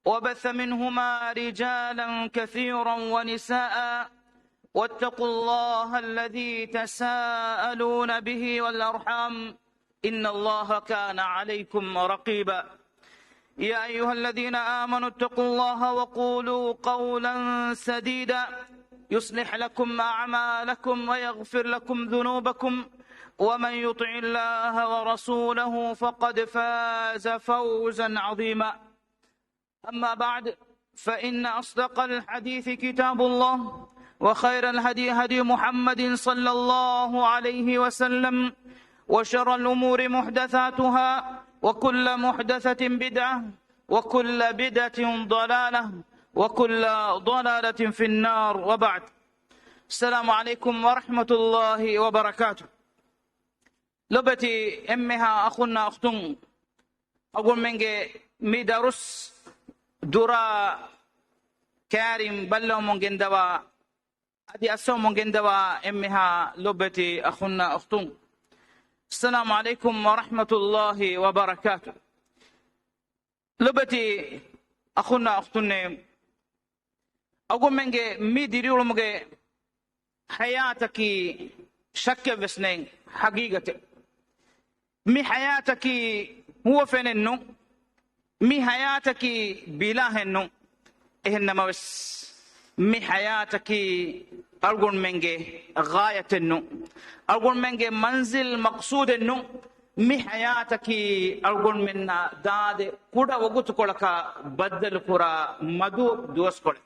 وبث منهما رجالا كثيرا ونساء واتقوا الله الذي تساءلون به والأرحام إن الله كان عليكم رقيبا يا أيها الذين آمنوا اتقوا الله وقولوا قولا سديدا يصلح لكم أعمالكم ويغفر لكم ذنوبكم ومن يطع الله ورسوله فقد فاز فوزا عظيما أما بعد فإن أصدق الحديث كتاب الله وخير الهدي هدي محمد صلى الله عليه وسلم وشر الأمور محدثاتها وكل محدثة بدعة وكل بدعة ضلالة وكل ضلالة في النار وبعد. السلام عليكم ورحمة الله وبركاته. لبتي أمها أخونا أختون أقول منك ميدارس دورا كارم بلو من دوا أدي أسو من دوا أمها لبتي أخونا أختون. السلام عليكم ورحمة الله وبركاته. لبتي أخونا أختون أقول منك ميديريو مك حياتك شك بسنين حقيقة مي حياتك هو فين النو مي حياتك بلا هنو إهنما بس مي حياتك أقول منك غاية النو أقول منك منزل مقصود النو مي حياتك أقول من داد كودا وقت كولك بدل كورا مدو دوس كول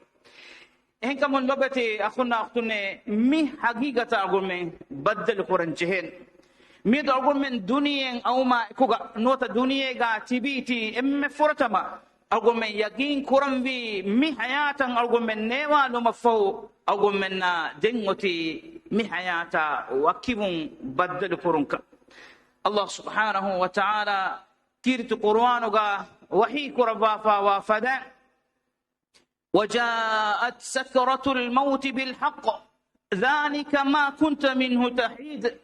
إنك من لبتي أخونا أختوني مي حقيقة أقول من بدل كورا جهين ميد أقول من دنيا أو ما كوغا نوتا دنيا غا تبيتي إم فرتما أقول من يقين كورم بي مي حياة أقول من نيوا لمفو أقول من دنوتي مي حياة وكيبون بدل كورنك الله سبحانه وتعالى تيرت قرآنك وحي كربافا وفدا وجاءت سكرة الموت بالحق ذلك ما كنت منه تحيد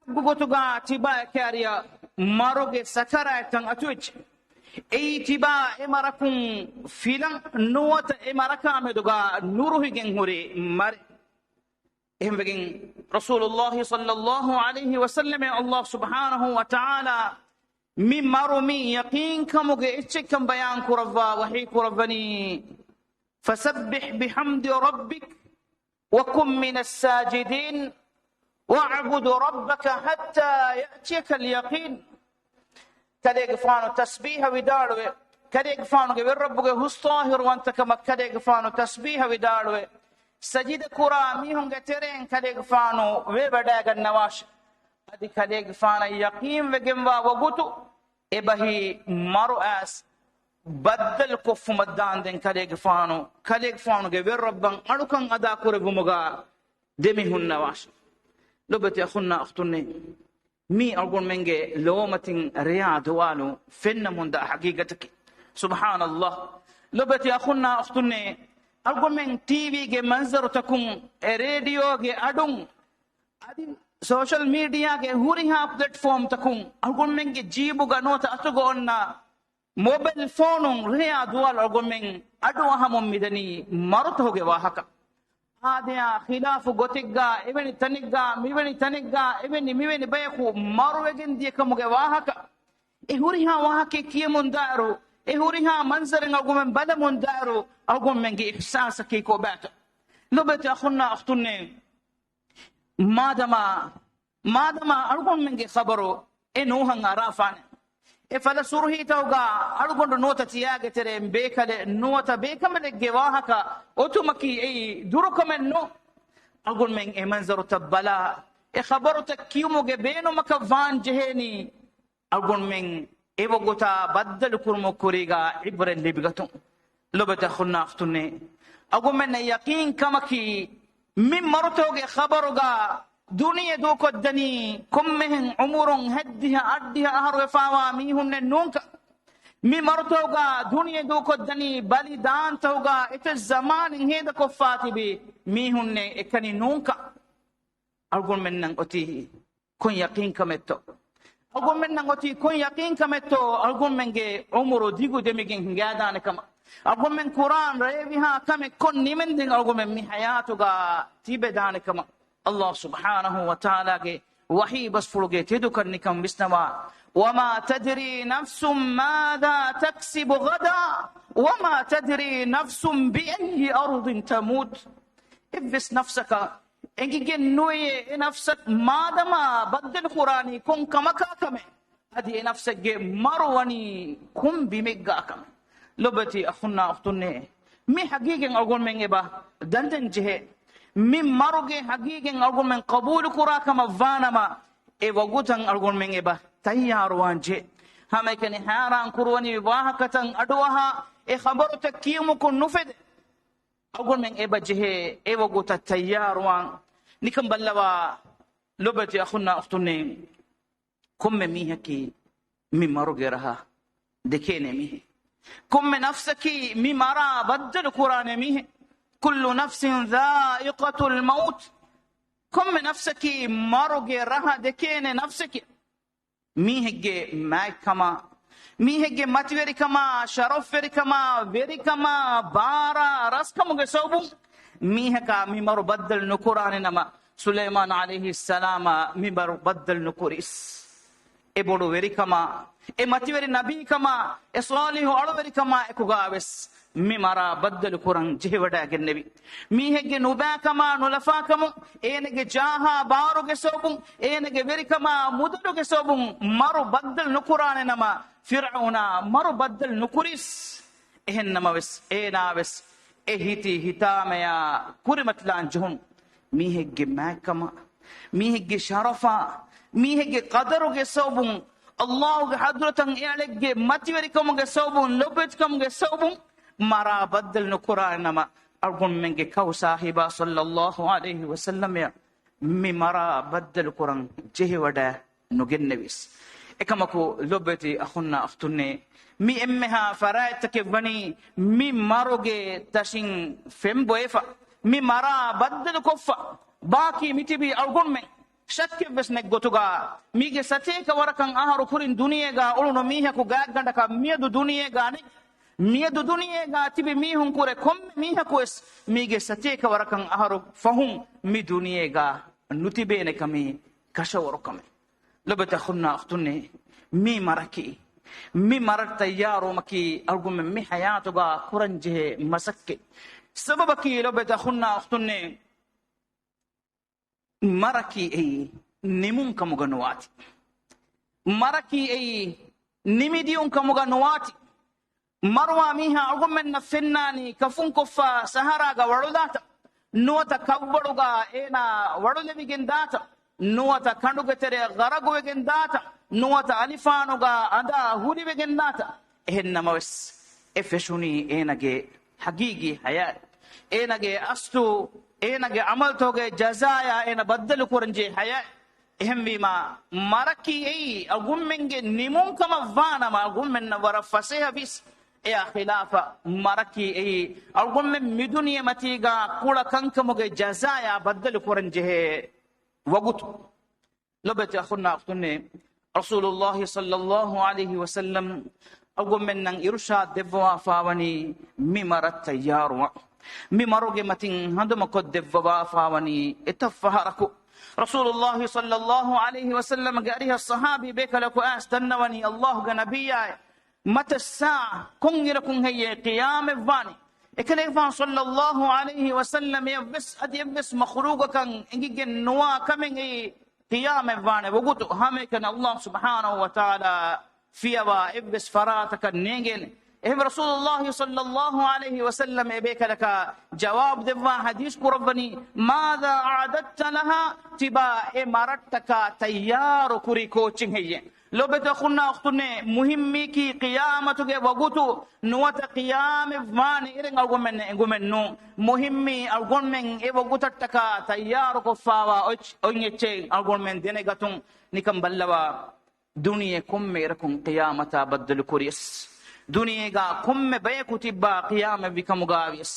بغوتوغا تبا كاريا ماروغي سكراتن اتوج اي تبا امركم فيلم نوت امركا مدوغا نوره جنوري مار هم بين رسول الله صلى الله عليه وسلم الله سبحانه وتعالى مي مارومي يقين كموغي اتشكم بيان كرفا وحي كرفني فسبح بحمد ربك وكن من الساجدين واعبد ربك حتى يأتيك اليقين كديك فانو تسبيح ودارو كديك فانو غير ربك هستاهر وانت كما كديك فانو تسبيح ودارو سجد كرا ميهم غترين كديك فانو وبداغ النواش ادي كديك فانا يقين وجموا وغوتو ابهي مارو اس بدل كف مدان دين كديك فانو غير ربن ادكن ادا كربمغا دمي النواش لبتي أخونا أختوني مي أقول منك لومة رياض والو فين من دا حقيقتك سبحان الله لبتي أخونا أختوني أقول من تيفي جي منظر تكون راديو جي أدون أدي سوشال ميديا جي هوريها بلاتفورم تكون أقول منك جيبو غنوتا أتغونا موبيل فون رياض والو أقول من أدوها ممدني مرتو جي واحكا هذا خلاف غوتيغا ايبني تانيغا ميبني تانيغا ايبني ميبني بيكو ماروغن دي كموغا واهكا ايهوريها واهكي كيمون دارو ايهوريها منظر نغومن بدمون دارو اغوم منغي احساس كيكو بات لبت اخونا اختوني مادما اغوم منغي خبرو انو هان رافان فلا سورهي توغا أرغون نوتا تياغ ترين بيكا نوتا بيكا من جواهكا أوتوماكي أي دروكا من نو أقول من منظر تبلا خبرو تكيومو بينو مكا فان جهيني أقول من إيوغوتا بدل كرمو كوريغا عبر اللي بغتون لبتا خلنا أختوني أقول من يقين كمكي من مرتوغ خبروغا دنيا دوكو الدني كمهن عمرون هدها أدها أهر وفاوا ميهن نونك مي مرتوغا دنيا دوكو الدني بالي دان توغا إت الزمان هيدا كفاتي بي ميهن إكني نونك أقول من أتيه كن يقين كمتو algon men nangoti kon yaqin kametto algon menge umro digu demigen ngadane kama algon men Quran revi ha kame kon nimen den algon men mi hayatu ga tibe dane kama Allah subhanahu wa ta'ala ge wahi bas fuluge tedu karni kam bisnawa wama tadri nafsum madha taksibu ghada wama tadri nafsum bi ayyi ardin tamut ibis nafsaka engi noye nafsak madama baddal qurani kon kamaka kame adi nafsak ge marwani kum bimegga kame lobati akhunna akhtunne mi hagigen algon men eba dandan jehe mi maruge hagigen algon men qabul qura kama vanama e wagutan algon men eba tayyar wanje hamekani haran kurwani wahakatan adwaha e khabaru takimu kun nufed algon men eba jehe e waguta tayyar wan nikam ballawa lobati akhunna akhtunne kumme mi haki mi maruge raha dekene mi kumme nafsaki mi mara baddal qur'an mi kullu nafsin dha'iqatul maut kumme nafsaki maruge raha dekene nafsaki mi hegge mai kama mi hegge matveri kama sharaferi kama veri kama bara raskamuge sobu mi heka mi maru baddal nukurane nama Sulaiman alayhi salama mi maru baddal nukuris e bodu veri kama e mativeri nabi kama e salihu alveri kama e kugaves mi mara baddal quran jehwada gennebi mi hegge nuba kama nulafa kama enege jaha baruge sobun enege veri kama muduge sobun maru baddal nukurane nama fir'auna maru baddal nukuris ehen namaves enaves ehiti hitamaya kurimatlan juhum mi hegge makama mi hegge sharafa mi hegge qadaruge sobun Allah ge hadratan ialege mativeri kamuge sobun lobet kamuge sobun mara baddal nukuran nama algon menge kaw sahiba sallallahu alayhi wasallam ya mi mara baddal quran jehi wada nugennevis ekamako lobeti akhunna aftunne mi emmeha faraytake bani mi maroge tashin femboefa mi mara baddal koffa baki mitibi algon men shakke besne gotuga mige sate ka warakan aharu kurin duniyega uluno miha ku gagganda ka miedu duniyega ni miedu duniyega tibi mihun kure kom miha ku es mige sate ka warakan aharu fahum mi duniyega nutibene kami kashawro kami lobata khunna akhtunne mi maraki mi marat tayyaru maki argum mi hayatuga kuranje masakke sababaki lobata khunna akhtunne maraki ay nimun kamuga nuwati maraki ay nimidiun kamuga nuwati marwa miha argumen na fennani kafun kofa sahara ga warudata nuwata kabbaruga ena warulevigen data nuwata kanduga tere garaguwegen data nuwata alifanuga ada hulivegen data ehennamawes efeshuni enage hagigi hayat enage astu enage amal toge jazaya ena baddal kuranje haya ehmbima maraki ei agummenge nimun kama vana ma agummen wara faseha bis ya khilafa maraki ei agummen miduniya matiga kula kankamuge jazaya baddal kuranje wagut lobati akhunna akhtunne rasulullah sallallahu alaihi wasallam agummen nang irshad devwa fawani mimarat tayyarwa mi maroge matin handuma ko devwa fawani etafaharaku rasulullah sallallahu alaihi wasallam gariha sahabi bekalaku astannawani allah ga nabiyya mata saa kungirakum hayya qiyam vani ekalevan sallallahu alaihi wasallam yabs adibs makhluqakan ingigen nuwa kamengi qiyam vani wugutu hamekan allah subhanahu wa ta'ala fiwa ibs farataka negen إهم رسول الله صلى الله عليه وسلم إبيك لك جواب دفا حديث قربني ماذا أعددت لها تبا إمارتك تيار كوري كوچنگ هي لو بتخنا أختني مهمي كي قيامتك وقوتو نوات قيام فان إرن ألغمن نو مهمي ألغمن وقوتتك تيار كفاوا أونيتشي ألغمن دينيغتون نكم بلوا دنيا كم إركم قيامتا بدل كوريس دنيا كم بيكتب قيام بكم غاويس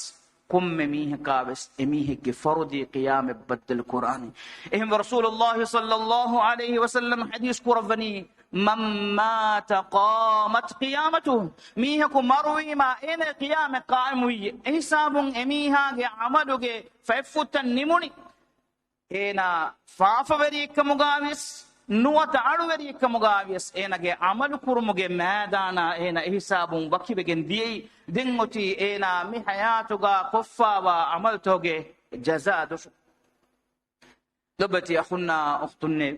كم ميها كابس ميها كفردي قيام بدل القرآن إهم رسول الله صلى الله عليه وسلم حديث كرفني من مات قامت قيامته ميها كمروي ما إن قيام قائموي حساب ميها عملوه ففتن نموني إنا فافوريك مغاويس nuwata aɗuweri ka mugawies enage amalu kurmuge madana ena hisabun bakibegen diyi dingoti ena mi hayatuga koffawa amal toge jaza dosu lobati akhunna ukhtunne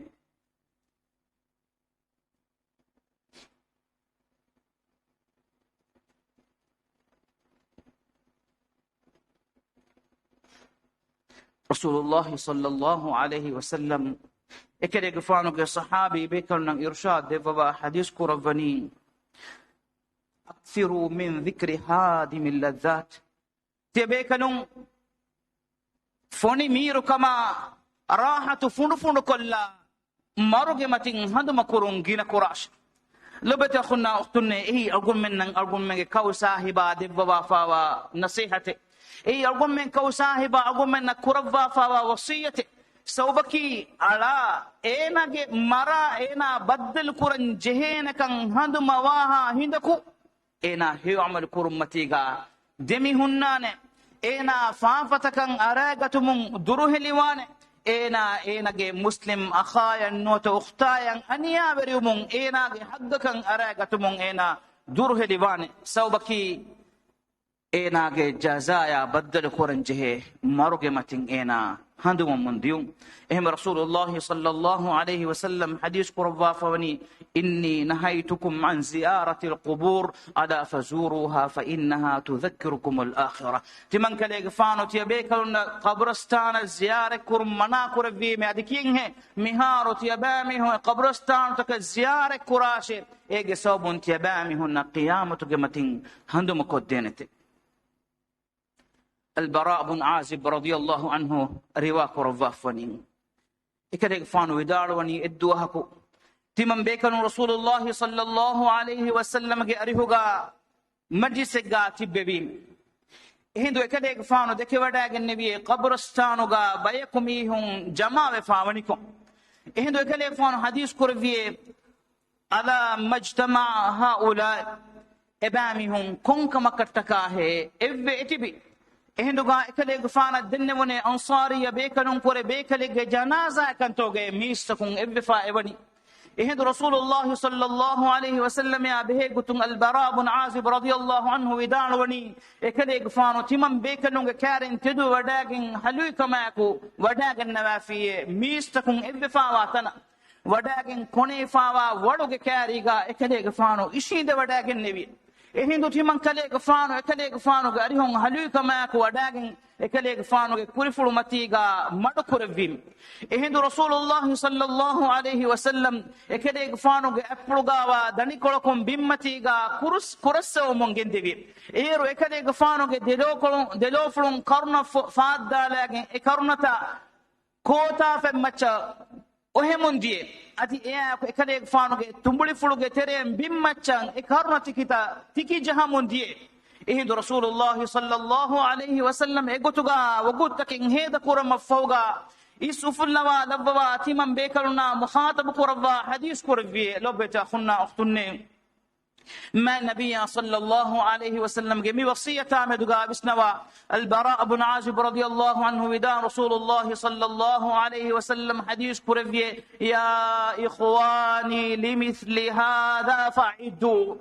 rasulullah sallallahu alaihi wasallam ekere gfano ke sahabi bekal nang irshad de baba hadis ko ravani akthiru min dhikri hadim alladhat te bekalun foni miru kama rahatu fundu fundu kolla maruge matin handu makurun gina kurash lobete khunna ukhtunne algum men nang algum men kaw sahiba de baba fawa nasihate algum men kaw sahiba algum men kurava fawa wasiyate سوبكي على إنك مرا إنا بدل كورن جهين كان هند مواها هندكو إنا هي عمل كورمتيغا دمي هنان إنا فافتكن أراغتمون دروه لوان إنا مسلم أخايا نوت أختايا أنيا بريمون إنا حقكن أراغتمون إنا دروه لوان سوبكي إنا جزايا بدل كورن جهي مروغ متين إنا هندو من ديوم إهم رسول الله صلى الله عليه وسلم حديث قربا فوني إني نهيتكم عن زيارة القبور ألا فزوروها فإنها تذكركم الآخرة تمن كليك فانو تيبيك قبرستان زيارة كرم مناكر في مادكينه مهارو تيبامه قبرستان تك زيارة كراشي إيجي صوبون تيبامه قيامة قمتين هندو مكودينتي البراء بن عازب رضي الله عنه رواك رفافني إكريك فانو يداروني إدوهكو تمن بيكن رسول الله صلى الله عليه وسلم أريهوغا مجلسك تببين هندو إكريك فانو دكي وداق النبي قبرستانوغا بيكميهم جماعة فاونيكم هندو إكريك فانو حديث كرفيه على مجتمع هؤلاء إبامهم كنك مكتكاه إبه إتبي هندوغا إكليك فانا دنوني أنصاري بيكلون كوري بيكليك جنازة كنتوغي ميستكون إبفا إبني هندو رسول الله صلى الله عليه وسلم يا بهيقتون البراء بن عازب رضي الله عنه ودانوني إكليك فانو تمام بيكلون كارين تدو وداقين حلوك ماكو وداقين نوافي ميستكون إبفا واتنا وداقين كوني فاوا ودوغ كاريغا إكليك فانو إشيد وداقين نبي هندو تيمان كليك فانو غاريهم حلوك ماكو وداقين إكليك فانو كوريفلو متيغا مدكور فيم هندو رسول الله صلى الله عليه وسلم إكليك فانو أبلغا ودانيكولكم بيمتيغا كورسو مونغندبي إيرو إكليك فانو دلوفلون كارنا فاد دالاغين إكارنتا كوتا فمچا ohemundie ati eya ko ekade faanuge tumbuli fuluge terem bimmaccan e karnati kita tiki jahamundie ehindo rasulullah sallallahu alaihi wasallam e gotuga wogutakin heda kurama fawga isufullawa labwa timam bekaluna mukhatab kurwa hadith kurvi lobeta khunna ukhtunne ما النبي صلى الله عليه وسلم جميع وصية عمدها بسنوا البراء بن عازب رضي الله عنه ودا رسول الله صلى الله عليه وسلم حديث كرفيه يا إخواني لمثل هذا فعدوا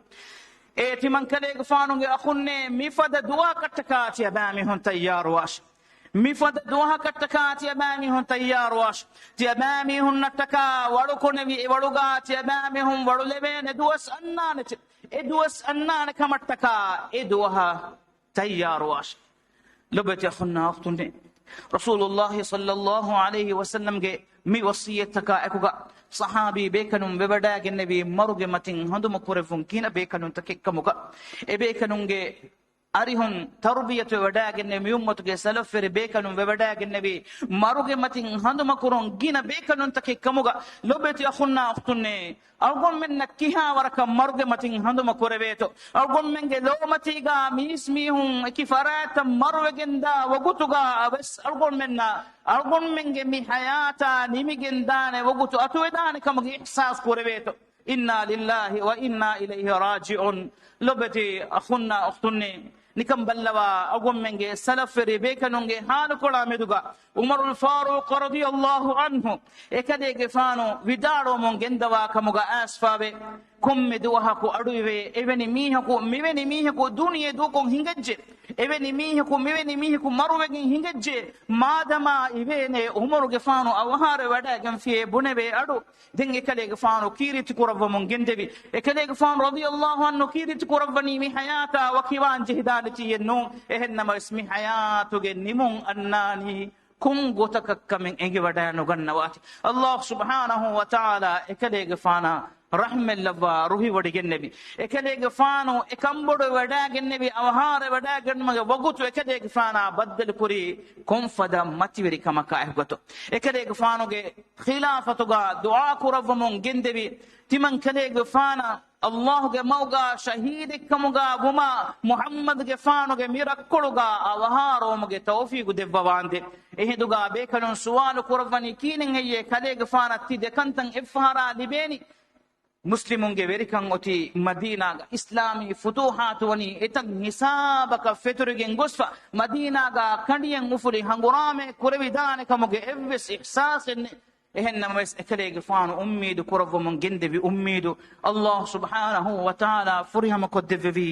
إيتي من كليك فانو أخوني مفاد دوا كتكات يا بامي هن تيار واش مفاد دوها كتكات يا بامي هن تيار واش تيابامي هن نتكا وركو نبي ورغا تيابامي هم ورلبين دوس أنانت إدوس أنان كمتكا إدوها تيار واش لبت يا خنا أختني رسول الله صلى الله عليه وسلم جي مي وصيتك أكوغا صحابي بيكنون ببداغ النبي مرغ متين هندو مكورفون كينا بيكنون تكيكموغا إبيكنون جي arihun tarbiyatu wadaagenne mi ummatuge salafere bekanum wadaagenne maruge matin handuma kurun gina bekanun take kamuga lobeti akhunna akhtunne algon men nakkiha waraka maruge matin handuma kureveto algon menge lomatiga mismihun kifarata marwegenda wagutuga abes algon menge mi hayata nimigendane wagutu atuwedane kamuge ihsas kureveto inna lillahi wa inna ilayhi raji'un lobeti akhunna akhtunne nikam ballawa agum menge salafere bekanonge halu kola meduga umarul faruq radiyallahu anhu ekade gefano vidaro mon gendawa kamuga asfabe komme duha ko aduwe eveni mihaku miveni mihaku duniye du kon hingajje eveni mihaku marwegen hingajje madama ivene umaru gefano awhare wada gam fiye bunebe adu den ekade gefano kiriti kurava mon gendevi ekade gefano radiyallahu anhu kiriti kuravani mi hayata wa kiwan jihdalati yenno ehennama ismi hayatu gennimun annani kungo takakkamen enge wadano gannawati Allah subhanahu wa ta'ala ekade gefana rahmellava ruhi wadigennebi ekade gefano ekambodo wadagennebi awhare wadagenmaga wagutu ekade gefana baddal kuri konfada mativeri kamaka ehgoto ekade gefano ge khilafatuga du'a kuravamon gendebi timan kade gefana Allah ge mauga shahid kamuga guma Muhammad ge fano ge mirakkoluga awharo muge tawfiqu devvawande ehiduga bekalon suwalu kuravani kinen eye kade gefana ti dekantan ifhara libeni muslimun ge verikan oti madina ga islami futuhat wani etak nisabaka feturugen gosfa madina ga kandiyen ufuri hangurame kurevidane kamuge evves ihsasen ehennama ekale gefano ummidu kuravvo mon gendevi ummidu Allah subhanahu wa ta'ala furihama koddevi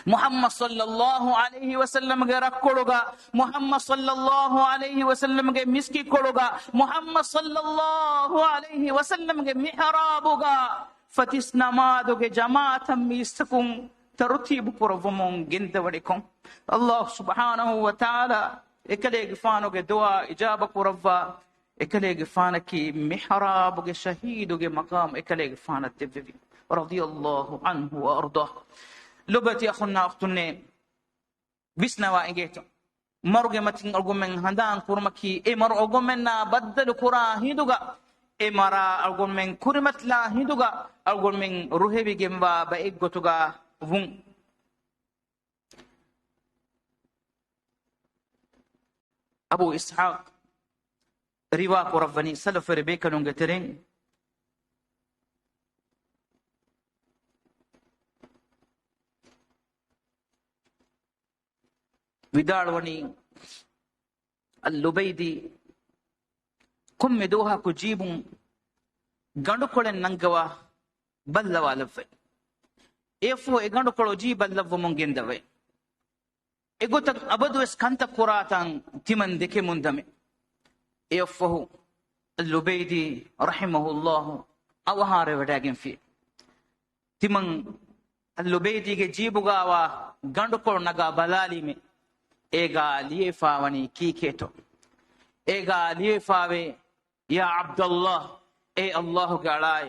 Muhammad sallallahu alayhi wa sallam ge rakkoluga Muhammad sallallahu alayhi wa sallam ge miski koluga Muhammad sallallahu alayhi wa sallam ge mihrabuga fatis namadu ge jamaatam miskum tartibu kuravvo mon gendewadikom Allah subhanahu wa ta'ala ekale gefano ge dua ijaba kuravva ekale gefana ki mihrab ge shahidu ge maqam ekale gefana tebbi radiyallahu anhu wa ardah lobati akhunna akhtunne bisnawa engeto maruge matin algomen handan kurmaki e mar algomen na baddal kura hiduga e mara algomen kurimat la hiduga algomen ruhebi gemba ba eggotuga vun abu ishaq riwa ko rabbani salafere be kanunga tereng vidalwani al-lubaydi kumme doha ko jibun gandu kolen nangawa ballawa laffe efo e gandu kolo ji ballawa mon gendave e gotak abadu es kanta quratan timan deke mundame efo al-lubaydi rahimahullah awhare wadagen fi timan al-lubaydi ge jibugawa gandu kolo naga balali me ega liefawani kiketo ega liefawe ya abdullah e allah galay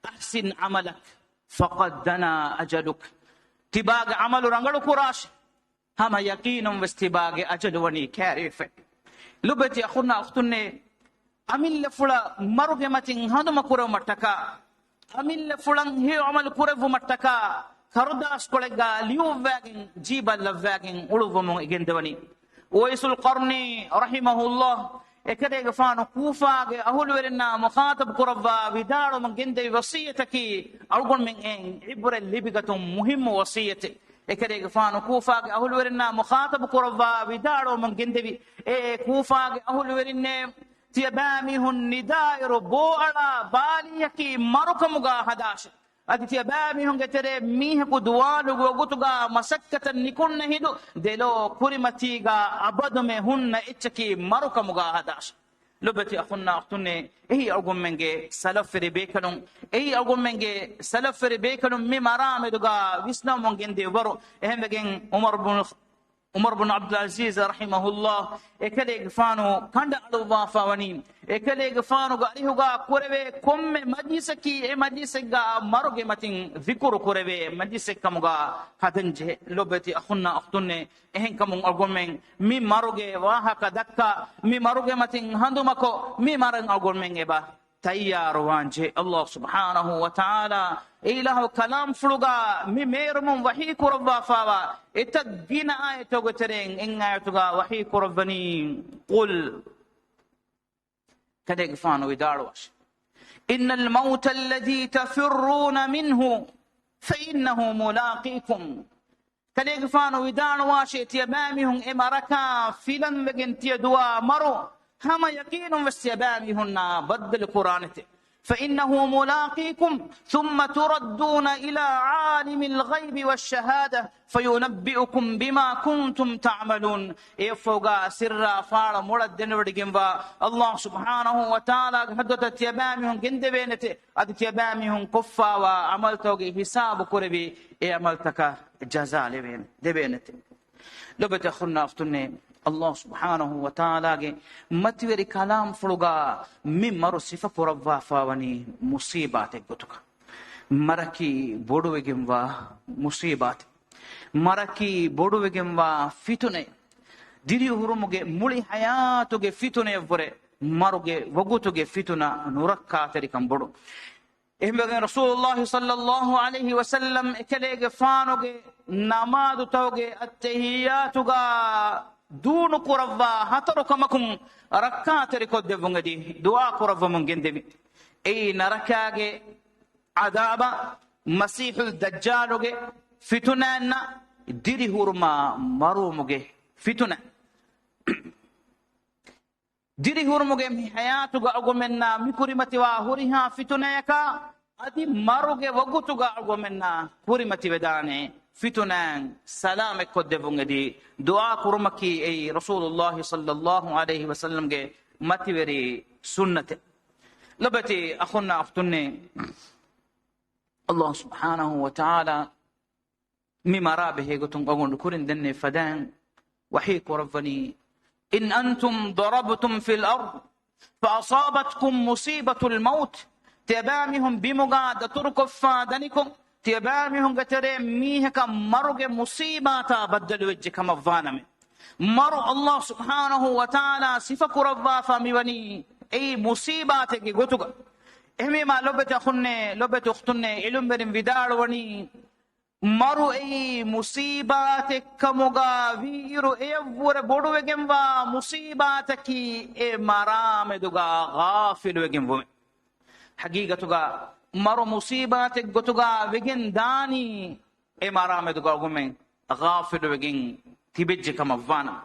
ahsin amalak faqad dana ajaluk tibaga amalu rangalu kurash hama yaqinum wastibage ajalwani karife lubati akhuna akhtunne amilla fula maruge matin handuma kuraw mataka amilla fulan he amal kuraw mataka Kardas kolega liuwagen jibal lavagen uluvomon igendewani Uwaisul Qarni rahimahullah ekade gafano kufa ge ahulwerina mukhatab kurava vidaro man gende wasiyataki algon men en ibra libigatum muhim wasiyati ekade gafano kufa ge ahulwerina mukhatab kurava vidaro man gende e kufa ge ahulwerine tiyabamihun nidairu bo ala baliyaki marukamuga hadash aditi abami hongetere mihe ku duwalu gogutuga masakkatan nikunna hidu delo kurimatiga abadume hunna ichki marukamuga hadash lobati akhunna akhtunne ehi argumenge salafere bekanum ehi argumenge salafere bekanum mi marameduga wisna mongende waro ehmegen umar ibn عمر بن عبد العزيز رحمه الله اكليغ فانو كند الوا فاوني اكليغ فانو غاريوغا كوربي كوم مجلسكي اي مجلسغا ماروغي ماتين ذكر كوربي مجلسك كمغا هدنجه لوبتي اخنا اختن اهن كم اغومن مي ماروغي واها كدكا مي ماروغي ماتين هندومكو مي مارن اغومن ابا تيار وانجه الله سبحانه وتعالى إله كلام فلوغا ميرم وحي كربا فاوا اتدين آية غترين إن آية وحي كربني قل كدك فانو يدارواش إن الموت الذي تفرون منه فإنه ملاقيكم كدك فانو يدارواش اتيبامهم إماركا فيلن وغن تيدوا مرو هما يقين واستيبامهن بدل قرانته فإنه ملاقيكم ثم تردون إلى عالم الغيب والشهادة فينبئكم بما كنتم تعملون يفوغا سرا فار مرد ودغمبا الله سبحانه وتعالى حدث تيبامهم جندبينته اد تيبامهم كفا وعملتوغي حساب كربي عملتك جزاء لبين دبينته لبت اخنا افتني الله سبحانه وتعالى متوري كلام فلوغا ممرو صفه قربا فاوني مصيبات غتك مركي بودوغيموا مصيبات مركي بودوغيموا فتنه ديري هرموغي مولي حياتوغي فتنه وره ماروغي وغوتوغي فتنه نوركاتري كم بودو ehmegen rasulullah sallallahu alayhi wa sallam ekelege faanoge namadu tawge attahiyatuga dunu kuravva hataru kamakum rakkatere kodde bungadi dua kuravva mun gendemi ei narakage adaba masihul dajjaluge fitunanna diri hurma marumuge fituna diri hurmuge mi hayatuga agomenna mikurimati wa huriha fitunayaka adi maruge wagutuga agomenna hurimati vedane fitunan salame kodde bungadi dua kurumaki ay rasulullah sallallahu alayhi wa sallam ge mativeri sunnate labati akhunna aftunne allah subhanahu wa ta'ala mi marabe gotun agondu kurin denne fadan wahi korvani إن أنتم ضربتم في الأرض فأصابتكم مصيبة الموت تبامهم بمقاد تركوا فادنكم تبامهم قترين ميهك مرق مصيبة بدل وجهك مفانم مر الله سبحانه وتعالى صفك ربا فميوني أي مصيباتك قتك إهمي ما لبت أخني لبت أختني إلم برم بدار وني maru ei musibate kamuga viru evure boduwegemva musibataki e marameduga ghafiluwegemvu hagigatuga maru musibate gotuga wegen dani e marameduga gumen ghafiluwegen tibejje kamavana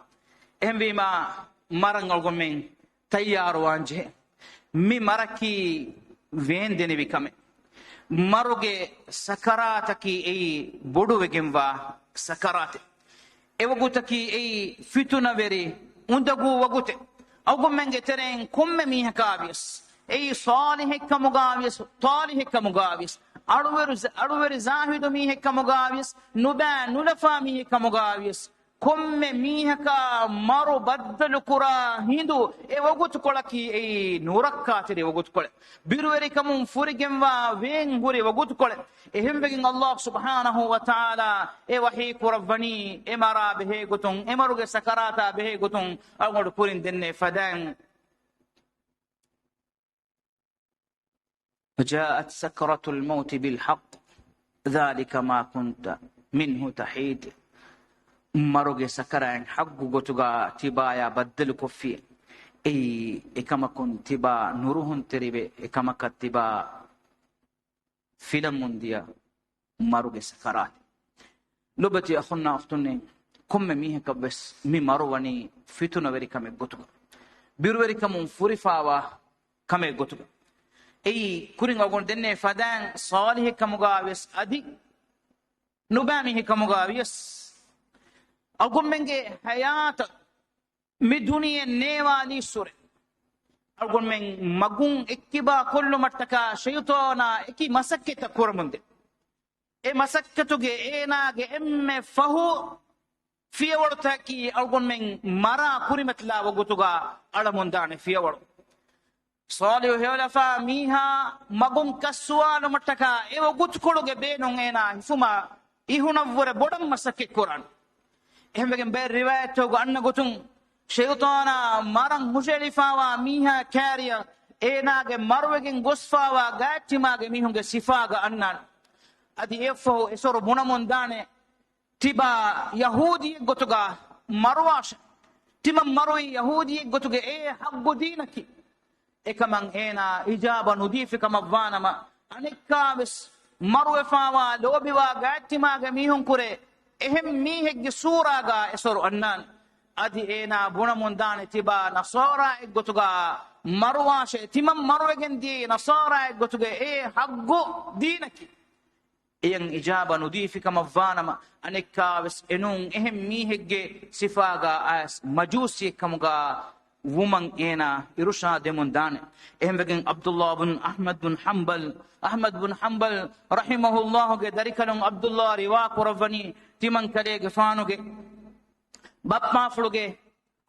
embima marangal gumen tayyaru wanje mi maraki vendene bikame maruge sakarataki ei boduwegemva sakarate ewagutaki ei fituna veri undagu wagute awgumenge teren komme mihakavius ei salih hekamugavius talih hekamugavius aduveru zahidu mihekamugavius nuba nulafa mihekamugavius komme mihaka maru baddalu kura hindu e wagutu kolaki e nurakkatere wagutu kole birweri kamun furigemwa wen huri wagutu kole e hembegin allah subhanahu wa ta'ala e wahi kurabani e mara behe gutun e maruge sakarata behe gutun agodu purin denne fadan جاءت سكرة الموت بالحق ذلك ما كنت منه تحيد maroge sakaran haggu gotuga tibaya baddal kofi ei ekamakun tiba nuruhun teribe ekamakat tiba filamundia maroge sakarat lobati akhunna aftunne komme mihe kabes mi marwani fituna veri kame gotuga birweri kamun furifawa kame gotuga ei kuringa gon denne fadan salih kamuga wes adi nubami kamuga wes أقول حياة مدنيا نيوالي سورة أقول من مغون إكبا كل مرتكا شيطانا إكي مسكة تكور مند إيه مسكة تجي إينا جي إم فهو fiyawadu taki algon men mara kurimatla wagutuga alamundane fiyawadu salihu hewlafa miha magun kaswalu mataka e wagutkoluge beenon ena hifuma ihunavvore bodam masake koran ehmegen be riwayat to anna gotun shaytana marang mushelifawa miha kariya enage marwegen gosfawa gatimage mihunge sifaga annan adi efo esoro munamondane tiba yahudi gotuga marwash tima marwi yahudi gotuge e habbu dinaki ekaman ena ijaba nudifi kama vanama anikabis marwe fawa lobiwa gatimage mihun kure ehem mihegge suraga esoro annan adi ena bunamondane tiba nasara gotuga marwashe tima marwegen di nasara gotuge e habbu dinaki yang ijaba nudifi kama vanama anikabis enun ehem mihegge sifaga as majusi kamuga woman ena irusha demundane ehem wegen abdullah bin ahmad bin hanbal rahimahullah ge darikalun abdullah riwa quravani timan kalege fanuge bappa fuluge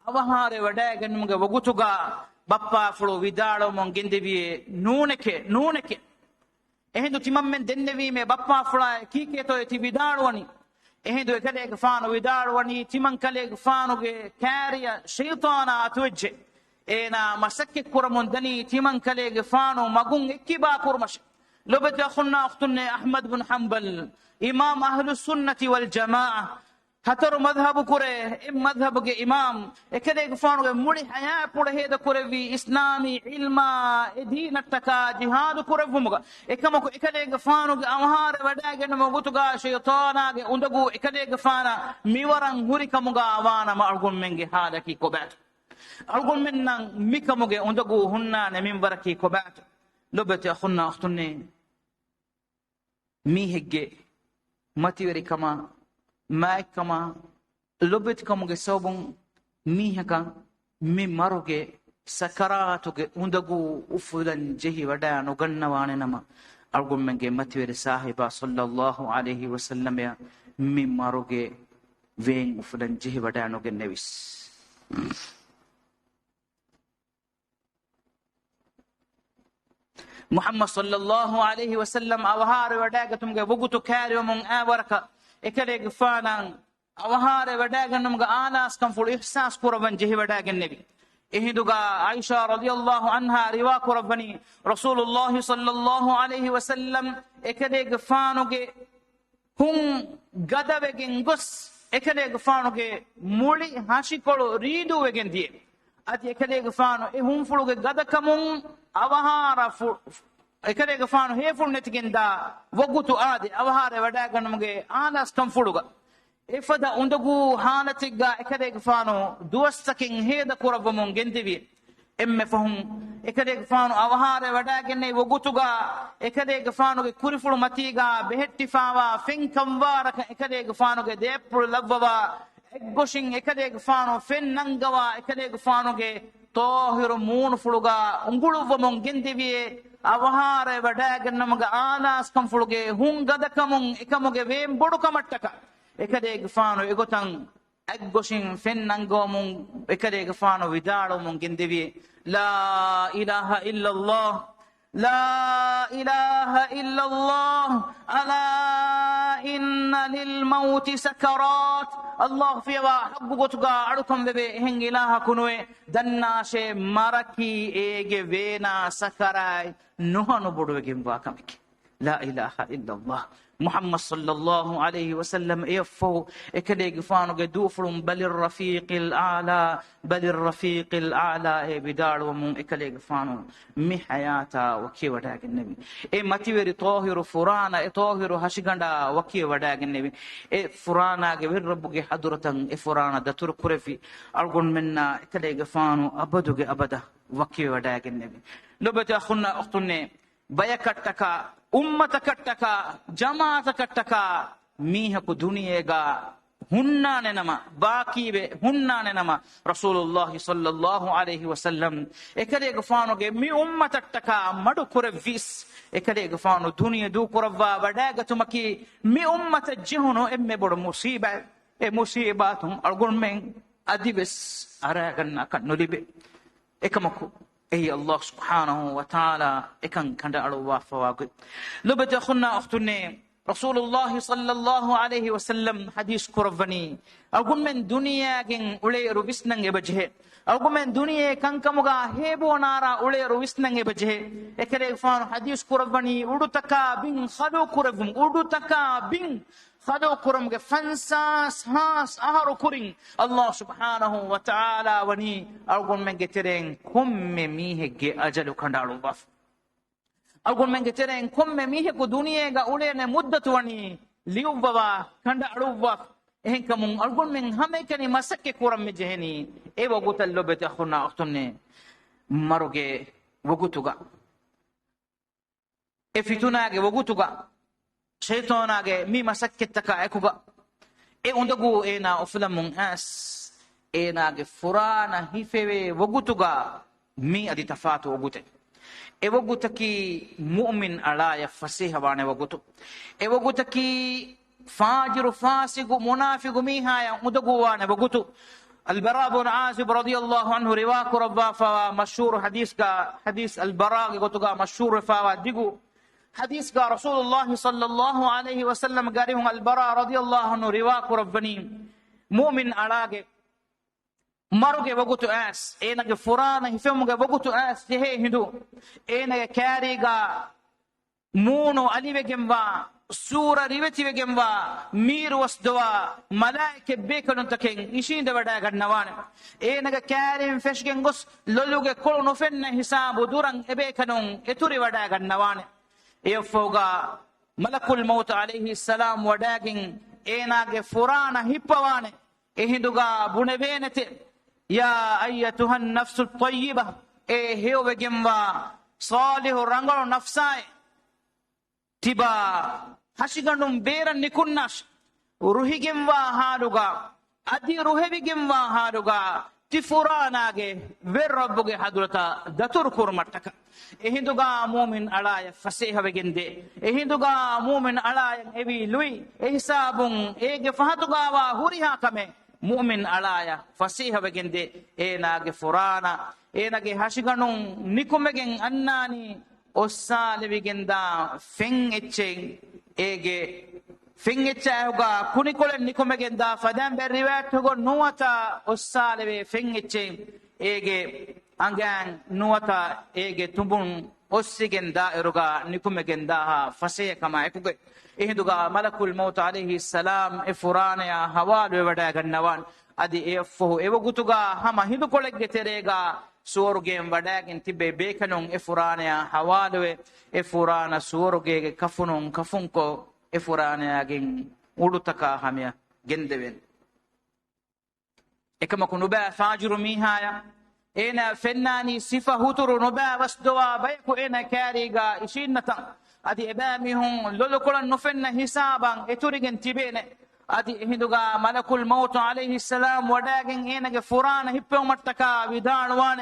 avahare wadagenmuge wagutuga bappa fulu vidalo mon gendeviye nuneke ehindu timammen dennevi me bappa fula kiketo ti vidalwani ehindu ekale faanu vidalwani timan kale faanu ge kariya shaytana atwajje ena masakke kuramun dani timan kale faanu magun ekkiba kurmash lobet akhunna akhtunne ahmad bin hanbal imam ahlus sunnati wal jamaa hatar madhhab kure madhhab ge imam ekale faanu ge mudi haya pura heda kure vi islami ilma edina taka jihad kure vumuga ekamako ekale faanu ge amhar wadagen mogutuga shaytana ge undagu ekale faana miwaran huri kamuga awana ma algon menge hada ki kobat algon mennan mikamuge undagu hunna ne minbaraki kobat lobati akhunna akhtunne mi hegge matiweri kama mai kama lobet kamuge sobon mihaka mi maruge sakaratuge undagu ufulan jehi wada no gannawane nama algon menge matiwere sahiba sallallahu alaihi wasallam ya mi maruge ven ufulan jehi wada no gennevis muhammad sallallahu alaihi wasallam awhar wadaga tumge wugutu kariyo mun awarka ekale gfanan awhare wadaganumga alas kam ful ihsas kuraban jehi wadagan nabi ehiduga aisha radhiyallahu anha riwa kurabani rasulullah sallallahu alaihi wasallam ekale gfanuge hum gadavegen gos ekale gfanuge muli hashikolu ridu wegen die ati ekale gfanu e hum fuluge gadakamun awhara ekale gfanu heful netigenda wogutu ade awhare wadaganumge alas kam fuluga ifada undagu halatiga ekale gfanu duwastakin heda kurabamun gendivi emme fahum ekale gfanu awhare wadagenne wogutuga ekale gfanu ge kurifulu matiga behettifawa finkam waraka ekale gfanu ge depul labwa eggoshin ekale gfanu fennangawa ekale gfanu ge tohiru moon fuluga unguluwamun gendivi awhare wadagannamuga alas kam fuluge hungadakamun ekamuge vem bodukamataka ekade gfano egotan aggoshin fennangomun ekade gfano vidalo mun gendevi la ilaha illa allah ala inna lil maut sakarat allah fiwa habbugotuga adukum bebe hen ilaha kunwe dannashe maraki ege vena sakarai nuhanu bodwege mbakamike la ilaha illa allah محمد صلى الله عليه وسلم يفو اكدي غفانو دوفرم بل الرفيق الاعلى بدار ومن اكدي غفانو مي حياتا وكي وداغ النبي ماتيوري طاهر فرانا طاهر هشغندا وكي وداغ النبي فرانا غير ربغي حضرتن فرانا دتر كرفي الغون منا اكدي غفانو ابدوغي ابدا وكي وداغ النبي لبت اخنا اختني بيكتك ummatakkataka jamaatakkataka mihaku duniyega hunnane nama bakibe hunnane nama rasulullah sallallahu alaihi wasallam ekade gfanoge mi ummatattaka madu kurvis ekade gfano duniya du kurva wadaga tumaki mi ummata jihuno emme bodu musiba e musibatum algon men adibes araganna kan nolibe ekamaku اي الله سبحانه وتعالى اكن كند الوا فواق لبت اخنا اختني رسول الله صلى الله عليه وسلم حديث كربني اقول من دنيا جن اولي ربسنن بجه اقول من دنيا كان كمغا هيبو نارا اولي ربسنن بجه اكره فان حديث كربني ودتكا بين خدو كربم ودتكا بين خدو كرم فنساس هاس أهرو كرين الله سبحانه وتعالى وني أقول من جترين كم ميه جي أجل كندارو باف أقول من جترين كم ميه كدنيا جاولين مدة وني ليو بابا كندارو باف إهن كمون أقول من هم كني مسك كرم مجهني إيه وقت اللبت أخونا أختني مروجي وقتوغا إفتونا جي وقتوغا شيطانage mi masakketaka ekuga e undagu ena oflamun as enage furana hifewe wogutuga mi adi tafatu wogute e wogutaki mu'min alaya fasiha wane wogutu e wogutaki fajiru fasigu munafiqu mi haya undagu wane wogutu البراء بن عازب رضي الله عنه رواك ربا فمشهور حديث البراء قطغا مشهور فوا ديغو حديث قال رسول الله صلى الله عليه وسلم قارهم البراء رضي الله عنه رواك ربني مؤمن علاقه مروغه وغوتو اس اينغه فرانا هفمغه وغوتو اس تهي هندو اينغه كاريغا مونو عليوغموا سورة ريوتيوغموا مير وسدوا ملائكه بيكنون تكين يشين دبدا غنوان اينغه كاريم فشگنگوس لولوغه كولونو فن حساب دوران ابيكنون اتوري ودا غنوان يفوغا ملك الموت عليه السلام وداغين ايناغه فرانا هيبوانه اهندوغا بونبينته يا ايتها النفس الطيبه اي هيوغموا صالح رنگلو نفساي تبا حشيغندم بيرن نيكوناش روحيگموا هادوغا ادي روحيگموا هادوغا تفراناغه ور ربغه حضرتا دتور كورمٹک اهندوغا مومن الايا فسيح وگنده اهندوغا مومن الايا ايوي لوي حسابون ايگه فهتوغا وا هوريها كمه مومن الايا فسيح وگنده ايناغه فرانا ايناغه حشيگنون نيكومگن اناني osale vigenda feng etchen ege feng etchahuga kunikolen nikomegenda fadan berriwat hogo nuata osale ve feng etchen ege angan nuata ege tumbun ossigenda eruga nikomegenda ha fase kama ekuge ehinduga malakul maut alayhi salam e furana ya hawal we wada gannawan adi efo ewogutuga hama hindu kolegge terega سورگیم وڈاگن تبے بیکنون افرانیا حوالوے افرانا سورگے کفنون کفن کو افرانیا گن اڑتکا ہمیا گندوین اکمکو نبا فاجر میہایا اینا فنانی صفہ ہتر نبا وسدوا بیکو اینا کاریگا اشینتا ادی ابامیہن لولکولن نفن حسابا اتورگن تبینے ادي هندوغا ملك الموت عليه السلام وداغن اينغه فران هيبو متكا ويدانوان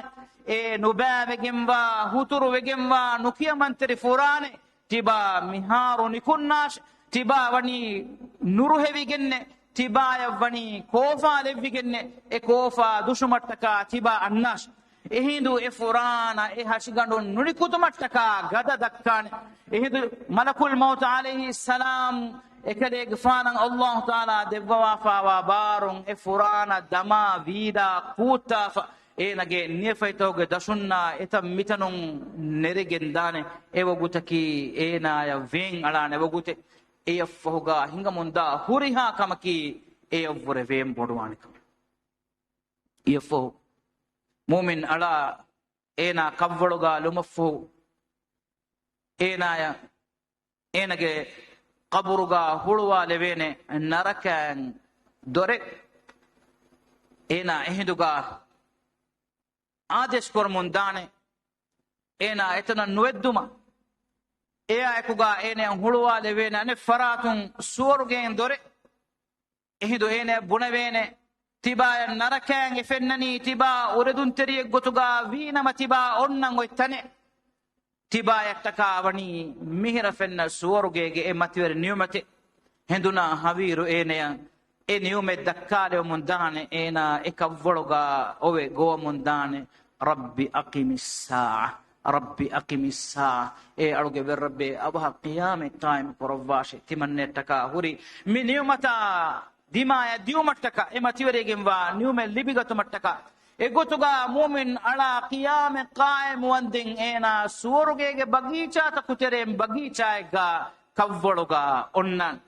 اي نوباوگموا هوتور وگموا نوكيا منتري فران تيبا ميهارو نيكوناش تيبا وني نورهويگن تيبا يوني كوفا لويگن اي كوفا دوشمتكا تيبا الناش اهندو اي فران اي هاشگندو نونيكوتمتكا غدا دكان اهندو ملك الموت عليه السلام ekade gfanan Allah taala devwa fa wa barun e furana dama vida kuta enage nefaytoge dasunna etam mitanun neregendane ewogutaki ena ya ven alane wogute eyafoga hingamunda huriha kamaki eyovure vem bodwanika eyafo mu'min ala ena kavvoluga lumafu ena ya enage قبرغا هولوا لبينه نركان دوري اينا اهدوغا آدش كورمون دانه اينا اتنا نويدوما ايا اكوغا اينا هولوا لبينه ان فراتون سورغين دوري اهدو اينا بونبينه تبا نركان فنني تبا اوردون تري غوتوغا وينما تبا اوننغو تاني تبا يتكا وني مهر فن سورغيگه ماتير نيومته هندونا حويرو اينيا e niume dakkale mundane ena ekavvologa ove go mundane rabbi aqimis saa rabbi aqimis saa e aluge verbe abaha qiyame time korovashe timannetaka huri mi niumata dimaya diumattaka ematiweregenwa niume libigatumattaka egotuga mu'min ala qiyame qaim wandin ena suwarugege bagicha ta kuterem bagicha ega kavvologa onnan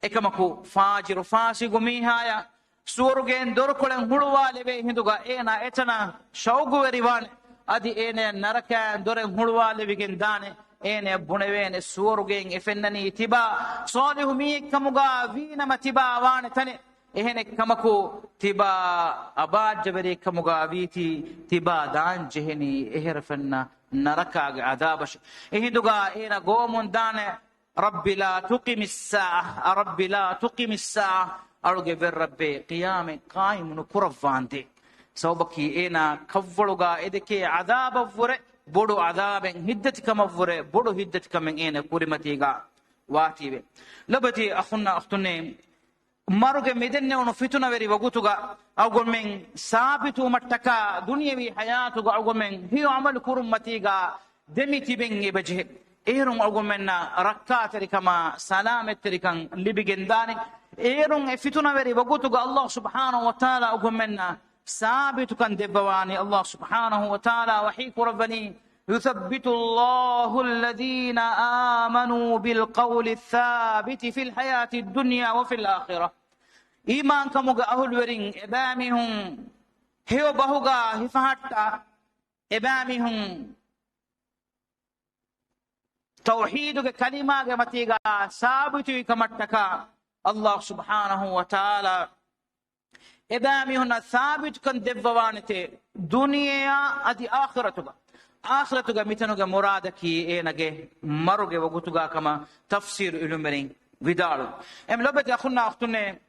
ekamaku fajiru fasigu mihaya suwarugen dorkolen huluwalebe hinduga ena etana shauguweriwane adi ene narakan doren huluwalebigen dane ene bunewene suwarugen efennani tiba salihu mi kamuga vinama tiba wane tane ehene kamaku tiba abajabere kamuga viti tiba dan jeheni eherfenna narakaga adabash ehinduga ena gomun dane rabbi la tuqimis saa rabbi la tuqimis saa aluge verrabbe qiyame qaimunu kuravante sawbaki ena kavvoluga edeke adaba vure bodu adaben hiddati kamavure bodu hiddati kamen ena kurimatiga watibe labati akhunna akhtunne maruge medenne ono fituna veri wagutuga awgol men sabitu mattaka dunyawi hayatuga awgol men hiyo amal kurummatiga demiti benge bajhe erun awgol menna rakkateri kama salameteri kan libigendani erun e fituna veri wagutuga Allah subhanahu wa ta'ala awgol menna sabitu kan debawani Allah subhanahu wa ta'ala wahiku rabbani يثبت الله الذين آمنوا بالقول الثابت في الحياة الدنيا وفي الآخرة إيمان كموغا أهل ورين إبامهم هيو بهوغا هفهاتا إبامهم توحيدك كلمة متيغا ثابت كمتكا الله سبحانه وتعالى إبامهم ثابت كن دبوانته دنيا أدي آخرتك آخرتك متنوغ مرادكي إينغي مروغ وغتوغا كما تفسير علمرين ودارو ام لبت أخونا أختوني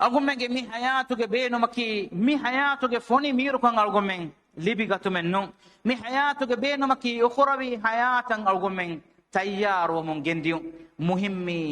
أغمّنغ مي حياتك بينو مكي مي حياتك فوني ميرو كان أغمّن لبغتو منو مي حياتك بينو مكي أخروي حياتن أغمّن تيار ومن جنديو مهمي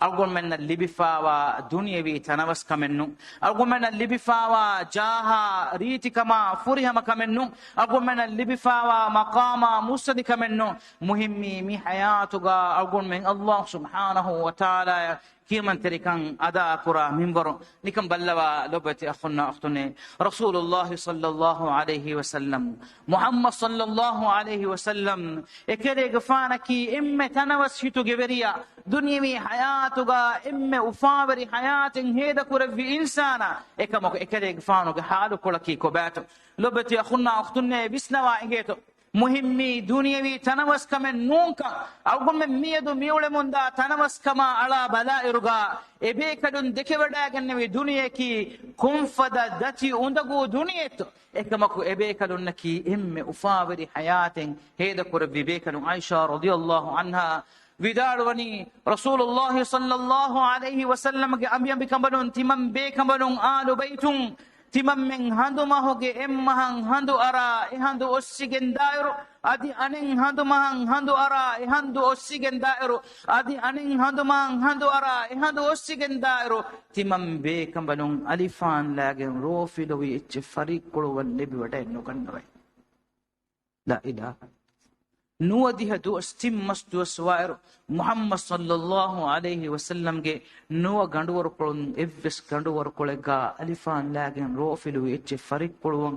أغمّن لبفاوا دنيوي تنوس كمنو أغمّن لبفاوا جاها ريتي كما فريها مكمنو أغمّن لبفاوا مقاما مستد كمنو مهمي مي حياتك أغمّن الله سبحانه وتعالى كيمن تريكان أدا كرا منبر نكم بلوا لبتي أخونا أختني رسول الله صلى الله عليه وسلم محمد صلى الله عليه وسلم إكري غفانكي إم تنوس هتو جبريا دنيوي حياتك إم أفاوري حياة هيدا كرا في إنسانا إكمك إكري غفانك حالو كلكي كباتو لبتي أخونا أختني بسنوا إنجيتو مهمي دنيوي تنوس كمن نونكا أقول من ميدو ميول مندا تنوس كما على بلائرغا إبيكدون دكبداغنوي دنياكي كنفدا دتي اندغو دنيتو إكمكو إبيكدون نكي إم أفاوري حياة هيدا كربي بيكدون عائشة رضي الله عنها وداروني رسول الله صلى الله عليه وسلم أميام بكمبلون تمام بكمبلون آل بيتون timam men handu mahoge emmahan handu ara e handu ossigen dairo adi anen handu mahan handu ara e handu ossigen dairo adi anen handu mahan handu ara e handu ossigen dairo timam be kambalun alifan lagen rofilowi ecce fariqulu wallebi wada enno kannawai la ilaha nuwadiha du stimmas du swair muhammad sallallahu alaihi wasallam ge nuwa ganduwar kolon evves ganduwar kolega alifan lagen rofilu ecce farik kolon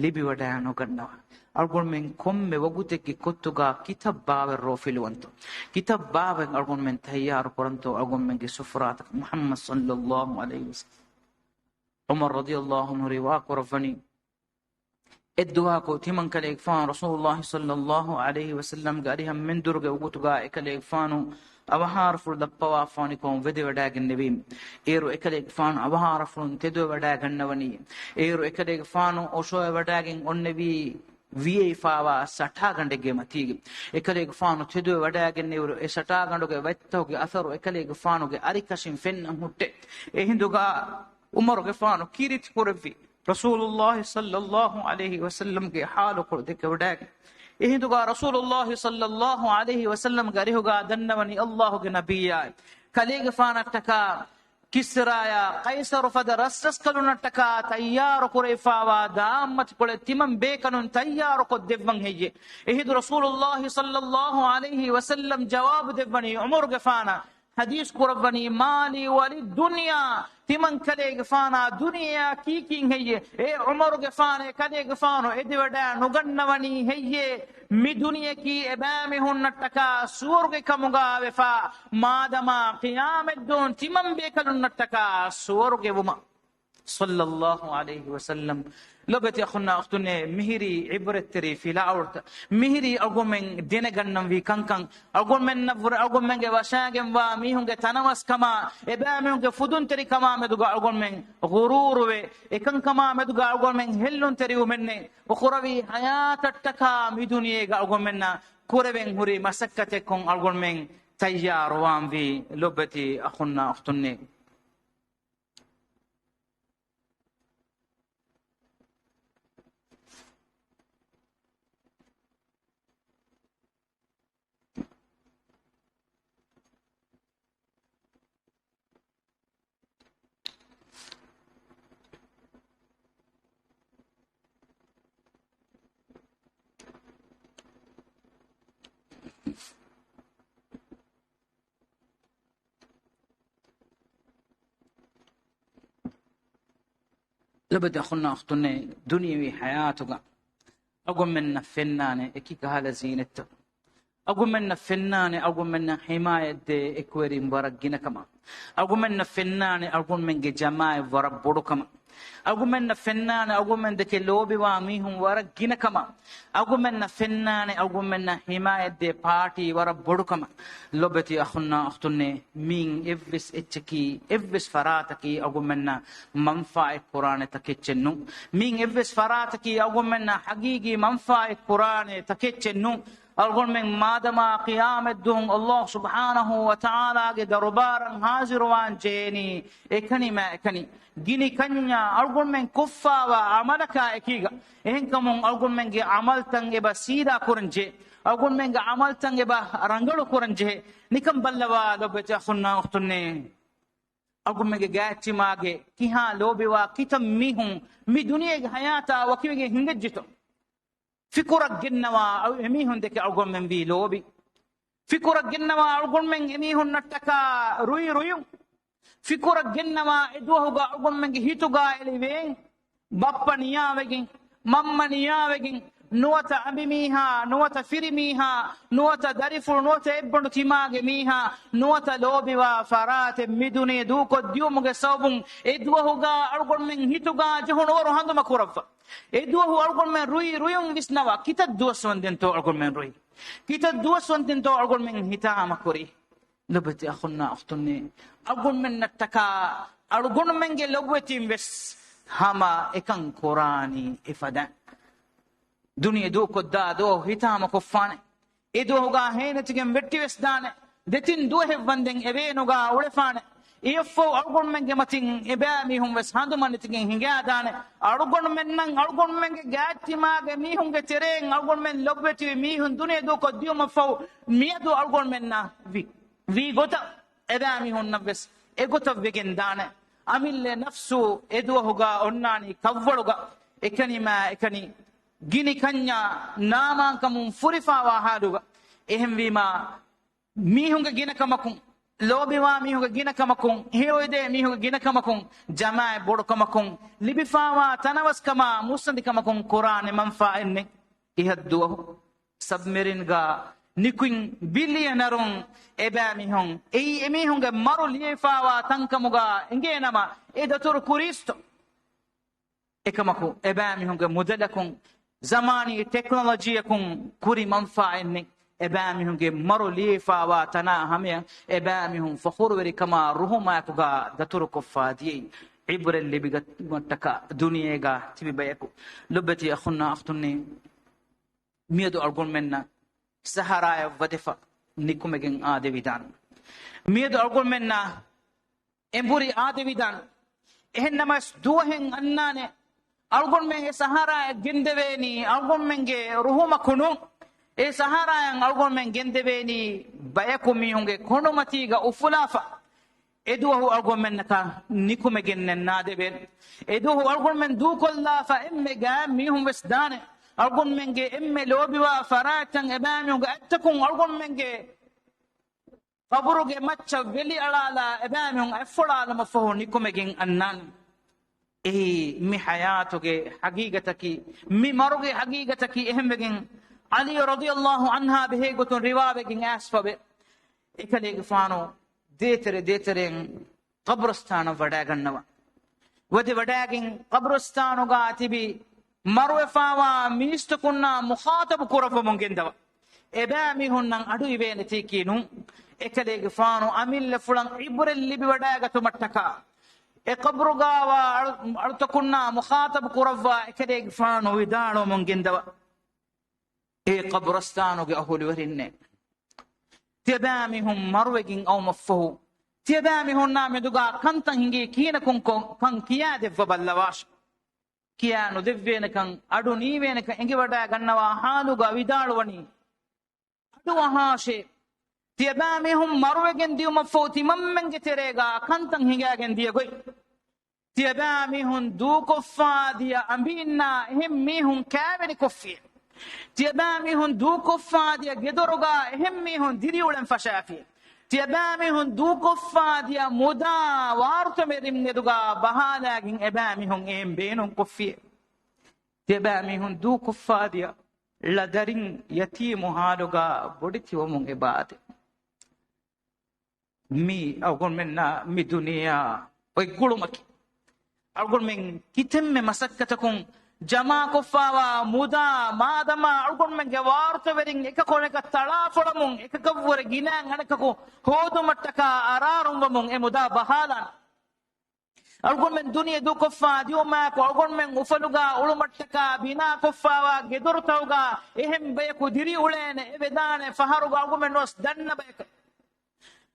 libi wadano gannawa algon men komme wagute ki kottuga kitab bawe rofilu wanto kitab bawe algon men tayyar koranto algon men ge sufrat muhammad sallallahu alaihi wasallam umar radiyallahu anhu riwa korfani الدعاء كو تيمن كليك فان رسول الله صلى الله عليه وسلم غاريهم من درغ وغتغا اكليك فانو أبهار فل دبوا فانيكم ودي وداعن النبي إيرو إكليك فان أبهار فلون تدو وداعن النبي إيرو إكليك فانو أشوا وداعن النبي VA فاوا ستا غندگه متيگ إكليك فانو تدو وداعن نيرو ستا غندگه ويتوگه أثرو إكليك فانوگه أريكاشين فن هوت إهندوگا عمرگه فانو كيريت كورفي رسول الله صلى الله عليه وسلم کے حال کو دیکھ وڈاگ اہندگا رسول اللہ صلی اللہ علیہ وسلم گریہگا دنونی اللہ کے نبی کلیگ فانتکا كسرايا قيصر فدرسس كلون التكا تيار كريفاوا دامت كل تمن بيكنون تيار قد دفن هي إهد رسول الله صلى الله عليه وسلم جواب دفني عمر قفانا حديث قربني مالي وللدنيا تمن كده قفانا دنيا كيكين هي عمر قفانا كده قفانو إدي ودا نغنوني هي می دنیا کی ابامی ہن نٹکا سور کے کمگا وفا مادما قیام الدون تمم بیکل نٹکا سور کے وما صلى الله عليه وسلم لبت أخونا أختنا مهري عبرة تري في لاورت مهري أقوم من دين جنم في كان أقوم من نفر أقوم من جواشاجم وميهم جتناوس كما إبامهم جفودون تري كما مدوجا أقوم من غرور وإكن كما مدوجا أقوم من هلون تري ومنه وخربي حياة التكا مدنيا أقوم منا كوربين هوري مسكتكم أقوم من تيار وام في لبتي أخونا أختنا لبد أخونا أختنا دنيوي حياتك أقوم من فنانة إكيك هذا زينته أقوم من فنانة أقوم من حماية إكويري مبارجينا كما أقوم من فنانة أقوم من جماعة وربورو كما أقوم من فنانة أقوم من ذكي لوبي واميهم ورجينا كما أقوم من فنانة أقوم من حماية بارتي وربورو كما لبتي أخونا أختنا مين إفس إتشكي إفس فراتكي أقوم من منفعة القرآن تكتشنو مين إفس فراتكي أقوم من حقيقي منفعة القرآن تكتشنو أقول من مادما قيام الدون الله سبحانه وتعالى دربارا حاضر وان جيني إكني ما إكني جيني كنيا أقول من كفا وعملك إكيغا إنكم أقول من عمل تنجب سيدا كورنجي أقول من عمل تنجب رنجلو كورنجي نكم بلوا لبت أخونا أختني أقول من جاتي ماجي كيها لوبوا كتم ميهم مي دنيا حياتا وكيف هنجتو فكرة جنوا أو إميهن دك أقول من بيلوبي فكرة جنوا أقول من إميهن نتكا روي فكرة جنوا إدوه أقول من هيتوغا إليوين بابا نياوين ماما نياوين نوتا أبي ميها نوتا فيري ميها نوتا داريفور نوتا إبن تيماغ ميها نوتا لوبي وفارات ميدوني دوكو ديومغ صوبون إدوه أقول من هيتوغا جهون أورو هندو مكورفا إدوه أقول من رويون بسنوا كيتا دوس وندنتو أقول من روي كيتا دوس وندنتو أقول من هيتا مكوري لبتي أخونا أختني أقول من نتكا أقول من جلوبتي بس هما إكان قراني إفدا دنيا دو كدا دو هيتا مكفاني إدوه هين تجمع بتي بس دانه دتين دوه بندن إبينه أولفانه إيفو أرجون من جماتين إباميهم بس هندو من تيجين هنجا دانه أرجون من جاتي ما جميهم كتيرين أرجون من لبتي ميهم دنيا دو كديو مفو ميادو أرجون منا في غوتا إباميهم نفس إغوتا بيجين دانه أميل نفسه إدوه هوغا أناني كفولوغا إكني ما إكني جيني كنيا ناما كمون فريفا وهادوغا إهم بما ميهم جينا كماكم لوبي ما ميهو جينا كماكم هيرويدي ميهو جينا كماكم جماعة بورو كماكم لبفاوا تناوس كما موسندي كماكم قرآن منفع إنك إهدوه سبمرين غا نيكوين بليونرون إبا ميهون إي ميهون غا مارو ليفاوا تنكموغا إنجي نما إدتور كوريستو إكماكو إبا ميهون غا مدلكم زماني تكنولوجيكم كوري منفع إنك إبامهم جم مرو ليفا واتنا هميا إبامهم فخور وري كما روحما يكوغا دتوركو فادي عبر اللي بيغتكا دنيا تبي بيكو لبتي أخونا أختني ميدو أرجون منا سهراء ودفا نيكو مجن آدي بدان ميدو أرجون منا إمبوري آدي بدان إهنما دوهن أنانه أرجون من سهراء جندبيني أرجون من روحما كنون e sahara yang algon men gendebeni bayako mi honge kono matiga ufulafa eduhu algon men naka nikume gennen nadeben eduhu algon men du kolla fa emme ga mihum wesdane algon men ge emme lobiwa faratan ebanu ga attakun algon men ge qabruge macca veli alala ebanu afulala mafahu nikume gen annan mi hayatuge haqiqataki mi maruge haqiqataki ehmegen ali radiyallahu anha behe gotun riwabegen asfabe ekalege fano deeteren qabristana wadagannawa wadi wadagin qabristanuga tibi marwefawa ministukunna mukhatab kurafa mongendawa ebami hunnan adu ibene tikinu ekalege fano amille fulan ibrel libi wadagatu mattaka e qabrugawa artakunna mukhatab kurafa ekalege fano widano mongendawa e qabristanuga ahuli warinne تبامهم مروجين أو مفهو تبامهم نام دوغا كنت هنجي كينا كن كيا دف باللواش كيا ندفين كن أدو نيوين كن إنجي ودا غنوا حالوغا ويدالوني أدو هاشي تبامهم مروجين ديو مفهو تممن جتريغا كنت هنجي أجن ديوغي تبامهم دو كفا ديا أمبينا هم ميهم كامل كفية تيباميهن دو كفاديا جدرغا هميهن ديريولن فشافي تيباميهن دو كفاديا مودا وارتمرم ندغا بهالاغين اباميهن ام بينن كفي تيباميهن دو كفاديا لدرين يتيم هادغا بودتي ومن اباد مي اقول منا مي دنيا ويقولمك اقول من كتم مسكتكم jama kofawa muda madama algon men gewarto verin ekakoneka tala fodamun ekakavure gina nganekako hodu mattaka ararum mun e muda bahalan algon men duniya du kofa dioma ko algon men ufaluga ulu mattaka bina kofawa gedor tawga ehem beku diri ulene e vedane faharuga algon men nos danna bek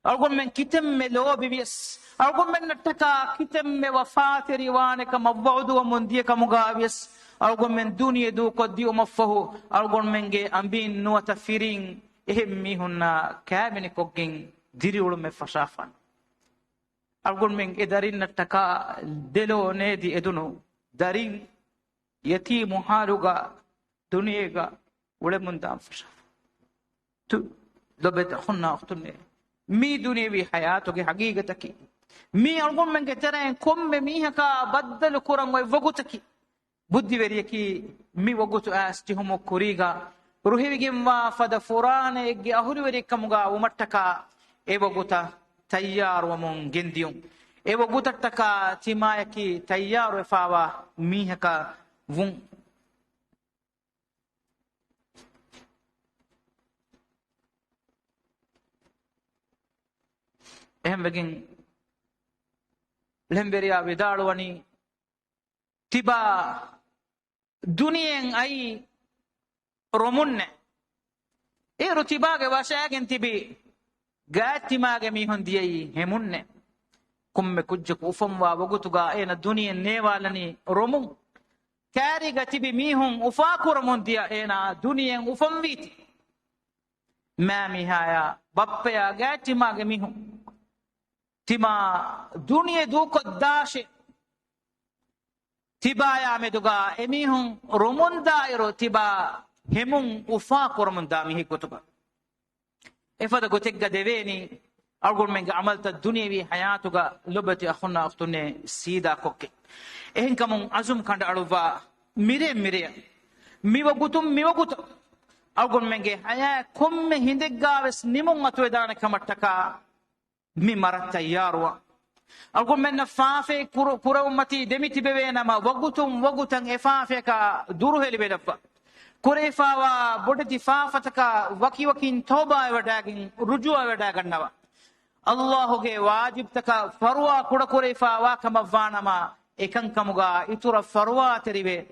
algon men kitemme lobi bis algon men nattaka kitemme wafatiri waneka mabwudu wa mundiyaka mugawis algon men duniya du qaddi umfahu algon men ge ambin no tafirin ehmi hunna kamini koggin diri ulume fashafan algon men edarin nattaka delo nedi edunu darin yatimu haluga duniyega ulemunda fashaf tu dobet khunna ukhtunne mi duniyawi hayatuki haqiqataki mi algon men ge teren komme mi haka baddal kuran way vogutaki buddi veriyaki mi wogutu asti homo kuriga ruhivigim wa fada furane egge ahuri verikamuga umattaka e woguta tayyar wa mon gendiyum e woguta taka timayaki tayyar wa fawa mi haka vun ehem vegin lemberiya vidalwani tiba duniyen ay romunne e rutibage washagen tibi gatimage mi hondiyai hemunne kumme kujje ufam wa wagutuga ena duniyen newalani romun kariga tibi mihun ufakur mondiya ena duniyen ufam viti mami haya bappeya gatimage mihun tima duniye du koddashe tiba ya meduga emihun rumunda iro tiba hemun ufa kormunda mihi kutuba efada gotegga deveni algon menga amalta dunyawi hayatuga lobati akhunna akhtunne sida kokke ehen kamun azum kanda aluva mire miwagutum algon menge haya komme hindeggaves nimun atwedana kamattaka mi maratta yarwa algon men faafe kura ummati demiti bevena ma wagutan efafe ka duru heli bedafa kurefawa bodati faafataka wakin toba wadagin rujua wadagannawa allahu ge wajib taka farwa kuda kurefawa kamavana ma ekankamuga itura farwa teribe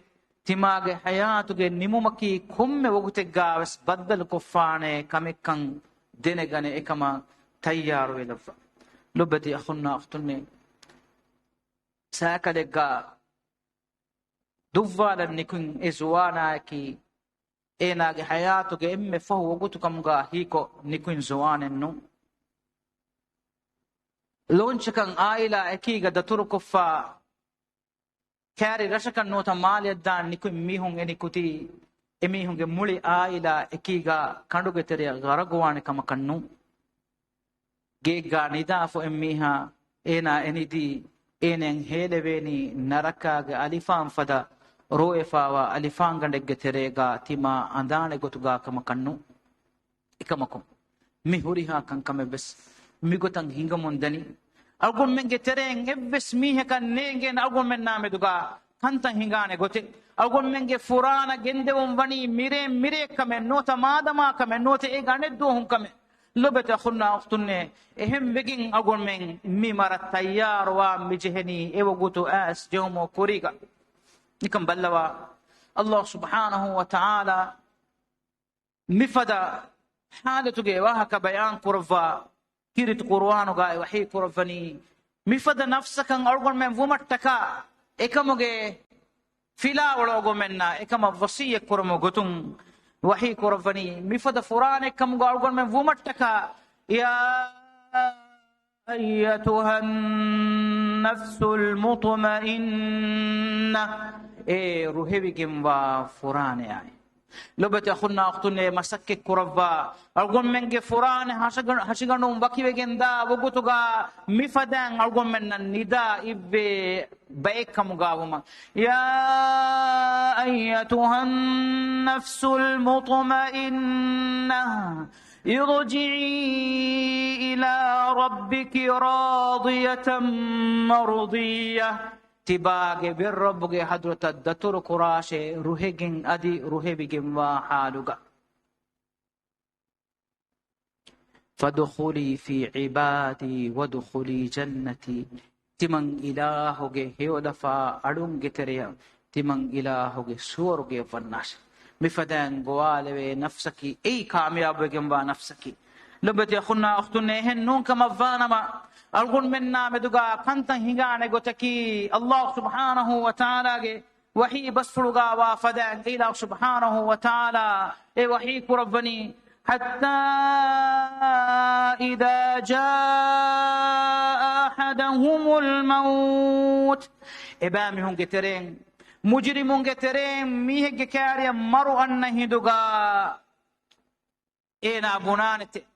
timage hayatuge nimumaki komme waguteggaves baddal kofane kamekkan denegane ekama tayyaru welafa lobati akhunna akhtunne sakalega duvwala nikun ezwana ki enage hayatuge emme fahu wagutukamga hiko nikun zuwanen nu لونشكن آيلا اكيغا دتور كفا كاري رشكن نوتا ماليدان نيكو ميهون انيكوتي emihunge muli aila ekiga kanduge teriya garaguwane kama kannu gegga nidafo emmiha ena enidi enen heleveni narakage alifan fada roefawa alifan gandegge terega tima andane gotuga kama kannu ikamakum mi huriha kan kame bes mi gotan hingamondani algon menge tereng ebbes mihe kan negen algon men name duga kantan hingane gote algon menge furana gendewon wani mire kame nota madama kame nota e ganeddo hun kame lobeta khunna waqtunne ehem begin algon men mi mara tayyar wa mijheni ewo goto as jomo koriga nikam ballawa Allah subhanahu wa ta'ala mifada halatuge wa haka bayan kurva kirit qur'anu ga wahi kurvani mifada nafsakan algon men vumattaka ekamuge fila walogo menna ekama wasiya kurmo gotun wahi kurvani mifada furane kam galgon men vumattaka ya ayyatuha an-nafsul mutma'inna ruhebi kimwa furane ay lobete khunna waqtunne masakke kurva algon menge furane hashiganum bakivegenda wogutuga mifadan algon menna nida ibbe baekam gawuma ya ayyatuha an-nafsul mutma'inna irji'i ila rabbiki radiyatan mardiyah tibage berrobge hadrata datur kurashe ruhegen adi ruhebigem wa haluga fadkhuli fi ibadi wadkhuli jannati timan ilahuge heodafa adunge tereya timan ilahuge suwarge vannash mifadan goalewe nafsaki ei kamyabegem wa nafsaki lobati khunna akhtunne hen nun kama vanama algun menna meduga kantan hingane gotaki Allah subhanahu wa ta'ala ge wahi basfuluga wa fadan ila subhanahu wa ta'ala e wahi kurabani hatta idha jaa ahadahumul maut ebami hunge tereng mujrimun ge tereng mihege kariya maru anna hiduga ena bunanete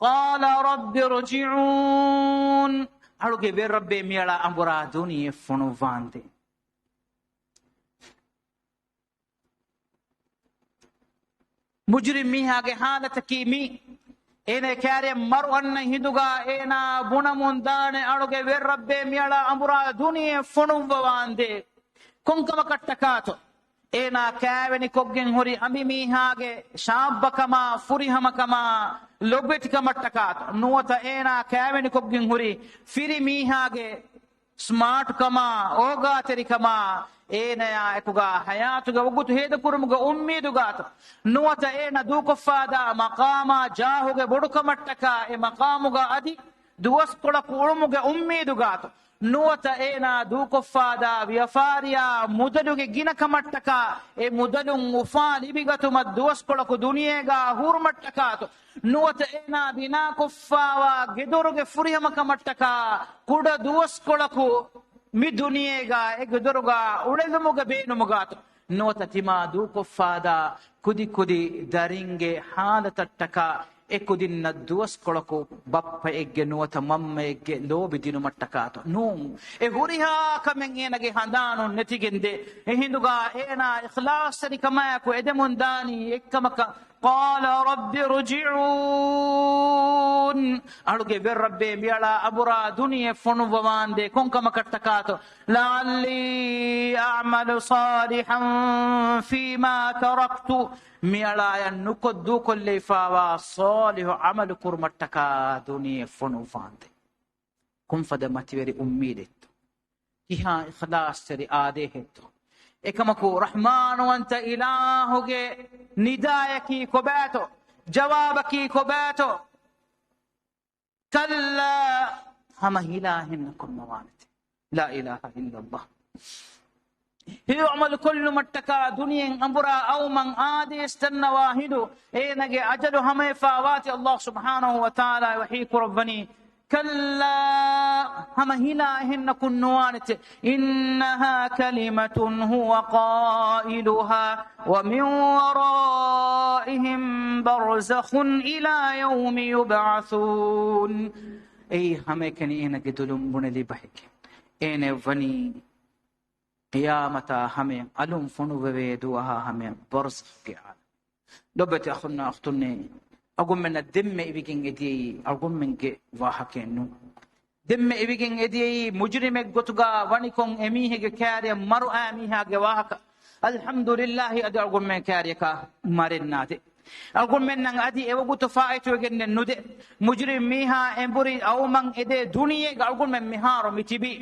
قال رب ارجعون aluge be rabbe miyala ambura duniye fonu vande mujrim mihage halata kimi ene kare maru anna hiduga ena bunamundane aluge be rabbe miyala ambura duniye fonu vande konkama kattakato ena kaveni koggen hori ami mihage shabbakama furihamakama lobbetika mattakat nuwata ena kaveni koggen hori firi mihage smart kama oga terikama ena ya ekuga hayatuga ugutu heda kurumuga ummiduga nuwata ena duko fada maqama jahuge boduka mattaka e maqamuga adi duwas kola kurumuga ummiduga nuwata ena duko fada vyafaria mudaluge gina kamattaka e mudalun ufal ibigatu madduwas kola ku duniyega hurmattaka nuwata ena bina kuffawa gedoruge furiyama kamattaka kuda duwas kola ku mi duniyega e gedoruga uledumuga beenumuga nuwata tima duko fada kudi daringe halatattaka ekudinna duwas kolako bappa egge nuwata mamma egge lobi dinu mattakato num e huriha kamen enage handanu netigende e hinduga ena ikhlas ni kama ko edemundani ekkamaka qala rabbi rji'un aluge ber rabbe miyala abura duniye fonu vande konkama kattakato la'alli a'malu salihan fima taraktu miyala nukoddu kolle fawa salih amal kurmattaka duniye fonu vande kum fada mativeri ummidet kiha ikhlas teri ade hetto ekamaku rahmanu anta ilahuge nidayaki kobato jawabaki kobato kalla hama ilahin kunnawanat la ilaha illa allah يعمل كل متكا دنيا أمبرا أو من آدي استنى واحد إيه نجي أجل هم فاوات الله سبحانه وتعالى وحيك ربني كلا هم هنا هن كنوانت إنها كلمة هو قائلها ومن ورائهم برزخ إلى يوم يبعثون. أي هم كني إنا قدلهم بنلي بحك إنا فني قيامتا هم ألوم فنو بيدوها هم برزخ كعال دبت أخونا أختني أقول من الدم إبيكين إدي أقول من ك واحكينو دم إبيكين إدي مجرم قطعا ونكون أميه كاريا مرو أميها جواهك الحمد لله أدي أقول من كاريكا مارينات أقول من أدي أبغى تفاعل وجن الند مجرم ميها إمبري أو من إدي دنيا أقول من مهار متبي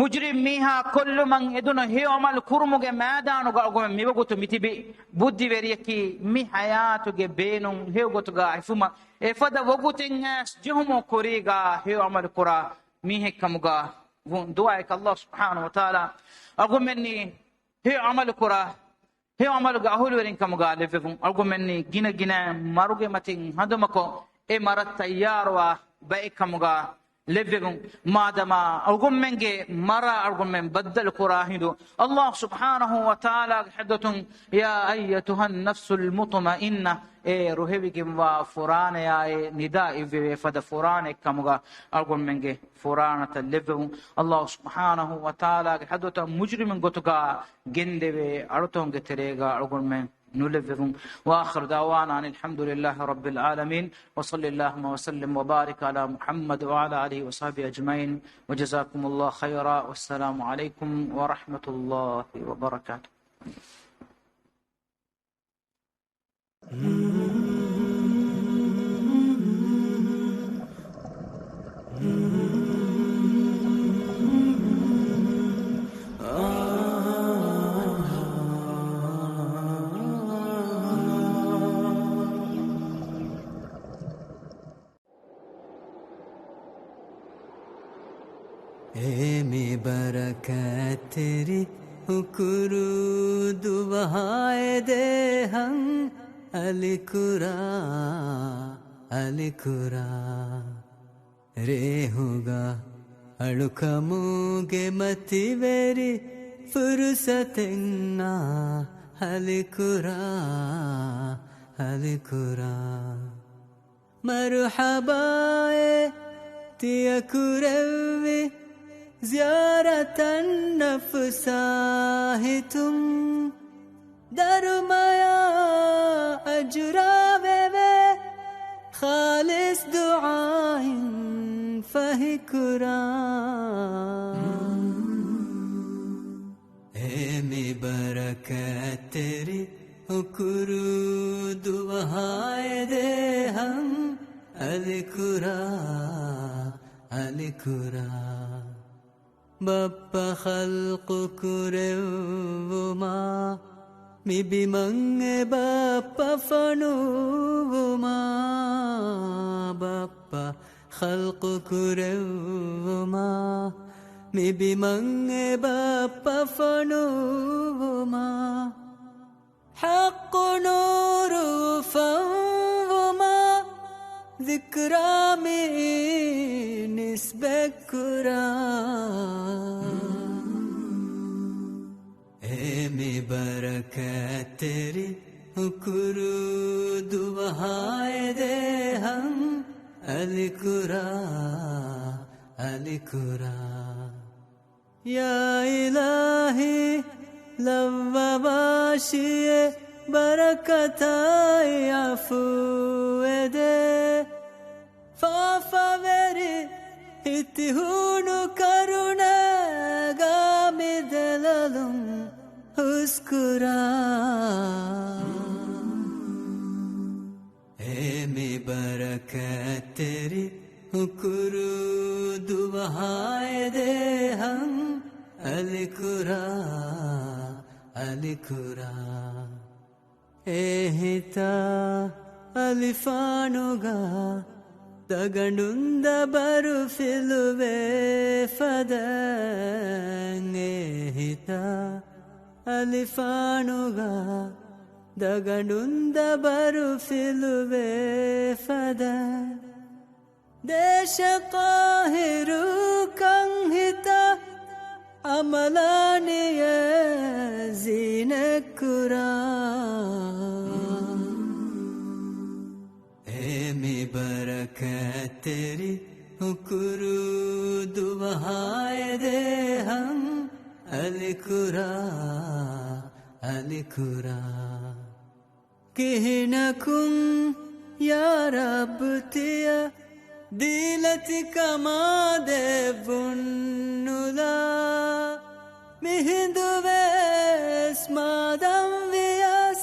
مجرم ميها كل من إدنا هي عمل كرمه مادان وقالوا من ميبغوت متبي بودي بريكي مي حياته بينهم هي قطعا إفما إفدا وقوتينها جهم كوريغا هي عمل كرا ميه كمغا دعائك الله سبحانه وتعالى أقول مني هي عمل كرا هي عمل قاهول ورين كمغا لفهم أقول مني جنا جنا ماروجي متين هذا إيه مرات تيار وباي كمغا لفهم ما دما أقول منك مرة أقول من بدل كراهدو الله سبحانه وتعالى حدثهم يا أيتها النفس المطمئنة روحك وفران يا نداء فد فران كمغا أقول منك فرانة لفهم الله سبحانه وتعالى حدثهم مجرم قطعا جندب أرتهم كتريغا أقول من نلفهم. وآخر دعوانا عن الحمد لله رب العالمين وصلى اللهم وسلم وبارك على محمد وعلى آله وصحبه أجمعين وجزاكم الله خيرا والسلام عليكم ورحمة الله وبركاته. एमी बरकत तेरी हुकुरु दुआए दे हम अलिकुरा अलिकुरा रे होगा अड़ुकमुगे मति वेरी फुर्सतेन्ना अलिकुरा अलिकुरा मरहबाए तिया कुरवी زيارة نفساهتم درمايا أجرابه خالص دعاء فهكرا امي بركات تري حكرو دعاء دے ہم الکرا الکرا بابا خلق كرهما مي بمن بابا فنوما بابا خلق كرهما مي بمن بابا فنوما حق نور فوما ذكرى من نسبة كرا امي بركات تري حكرو دعائے دے ہم الکرا الکرا یا الہی لواباشی برکتائی عفو دے فافوری اتهونو كارونا غامي دلالم اسكرا امي بركات تري حكرو دعائے دے ہم الکرا الکرا اهتا ಅಲಿಫಾನುಗಾ ತಗಂಡುಂದ ಬರು ಫಿಲುವೆ ಫದಂಗೇಹಿತ ಅಲಿಫಾನುಗಾ ದಗಂಡುಂದ ಬರು ಫಿಲುವೆ ಫದ देश काहिरू कंहिता अमलानिय जीन कुरा एमी बरकत तेरी हुकुरू दुहाए दे हम अलकुरा अलकुरा किहनकुम या रब तिया दिलति कमा दे बुन्नुला मिहिंदुवेस मादम वियास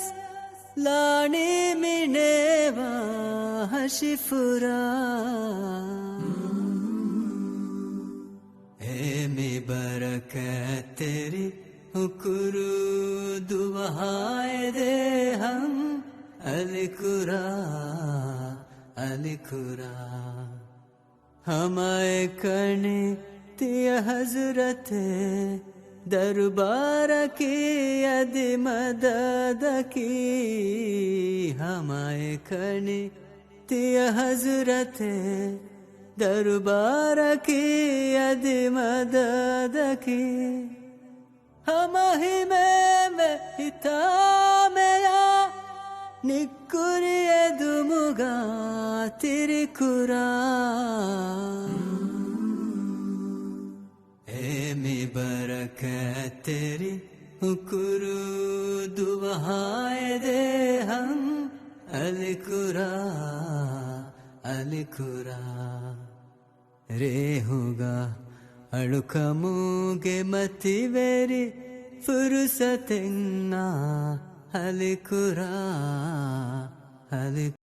लानी मिनेवा हशिफुरा एमी बरकत तेरी हुकुरू दुहाए दे हम अलकुरा अलकुरा हमारे करने तिया हजरत दरबार की यदि मदद की हमारे करने तिया हजरत दरबार की यदि मदद की हम ही में हिता मेरा निकुरिए दुमुगा तेरी कुरा एमी बरकत तेरी हुकुरू दुहाए दे हम अलकुरा अलकुरा रे होगा अड़ुकमूगे मति वेरी फुर्सतेन्ना अलकुरा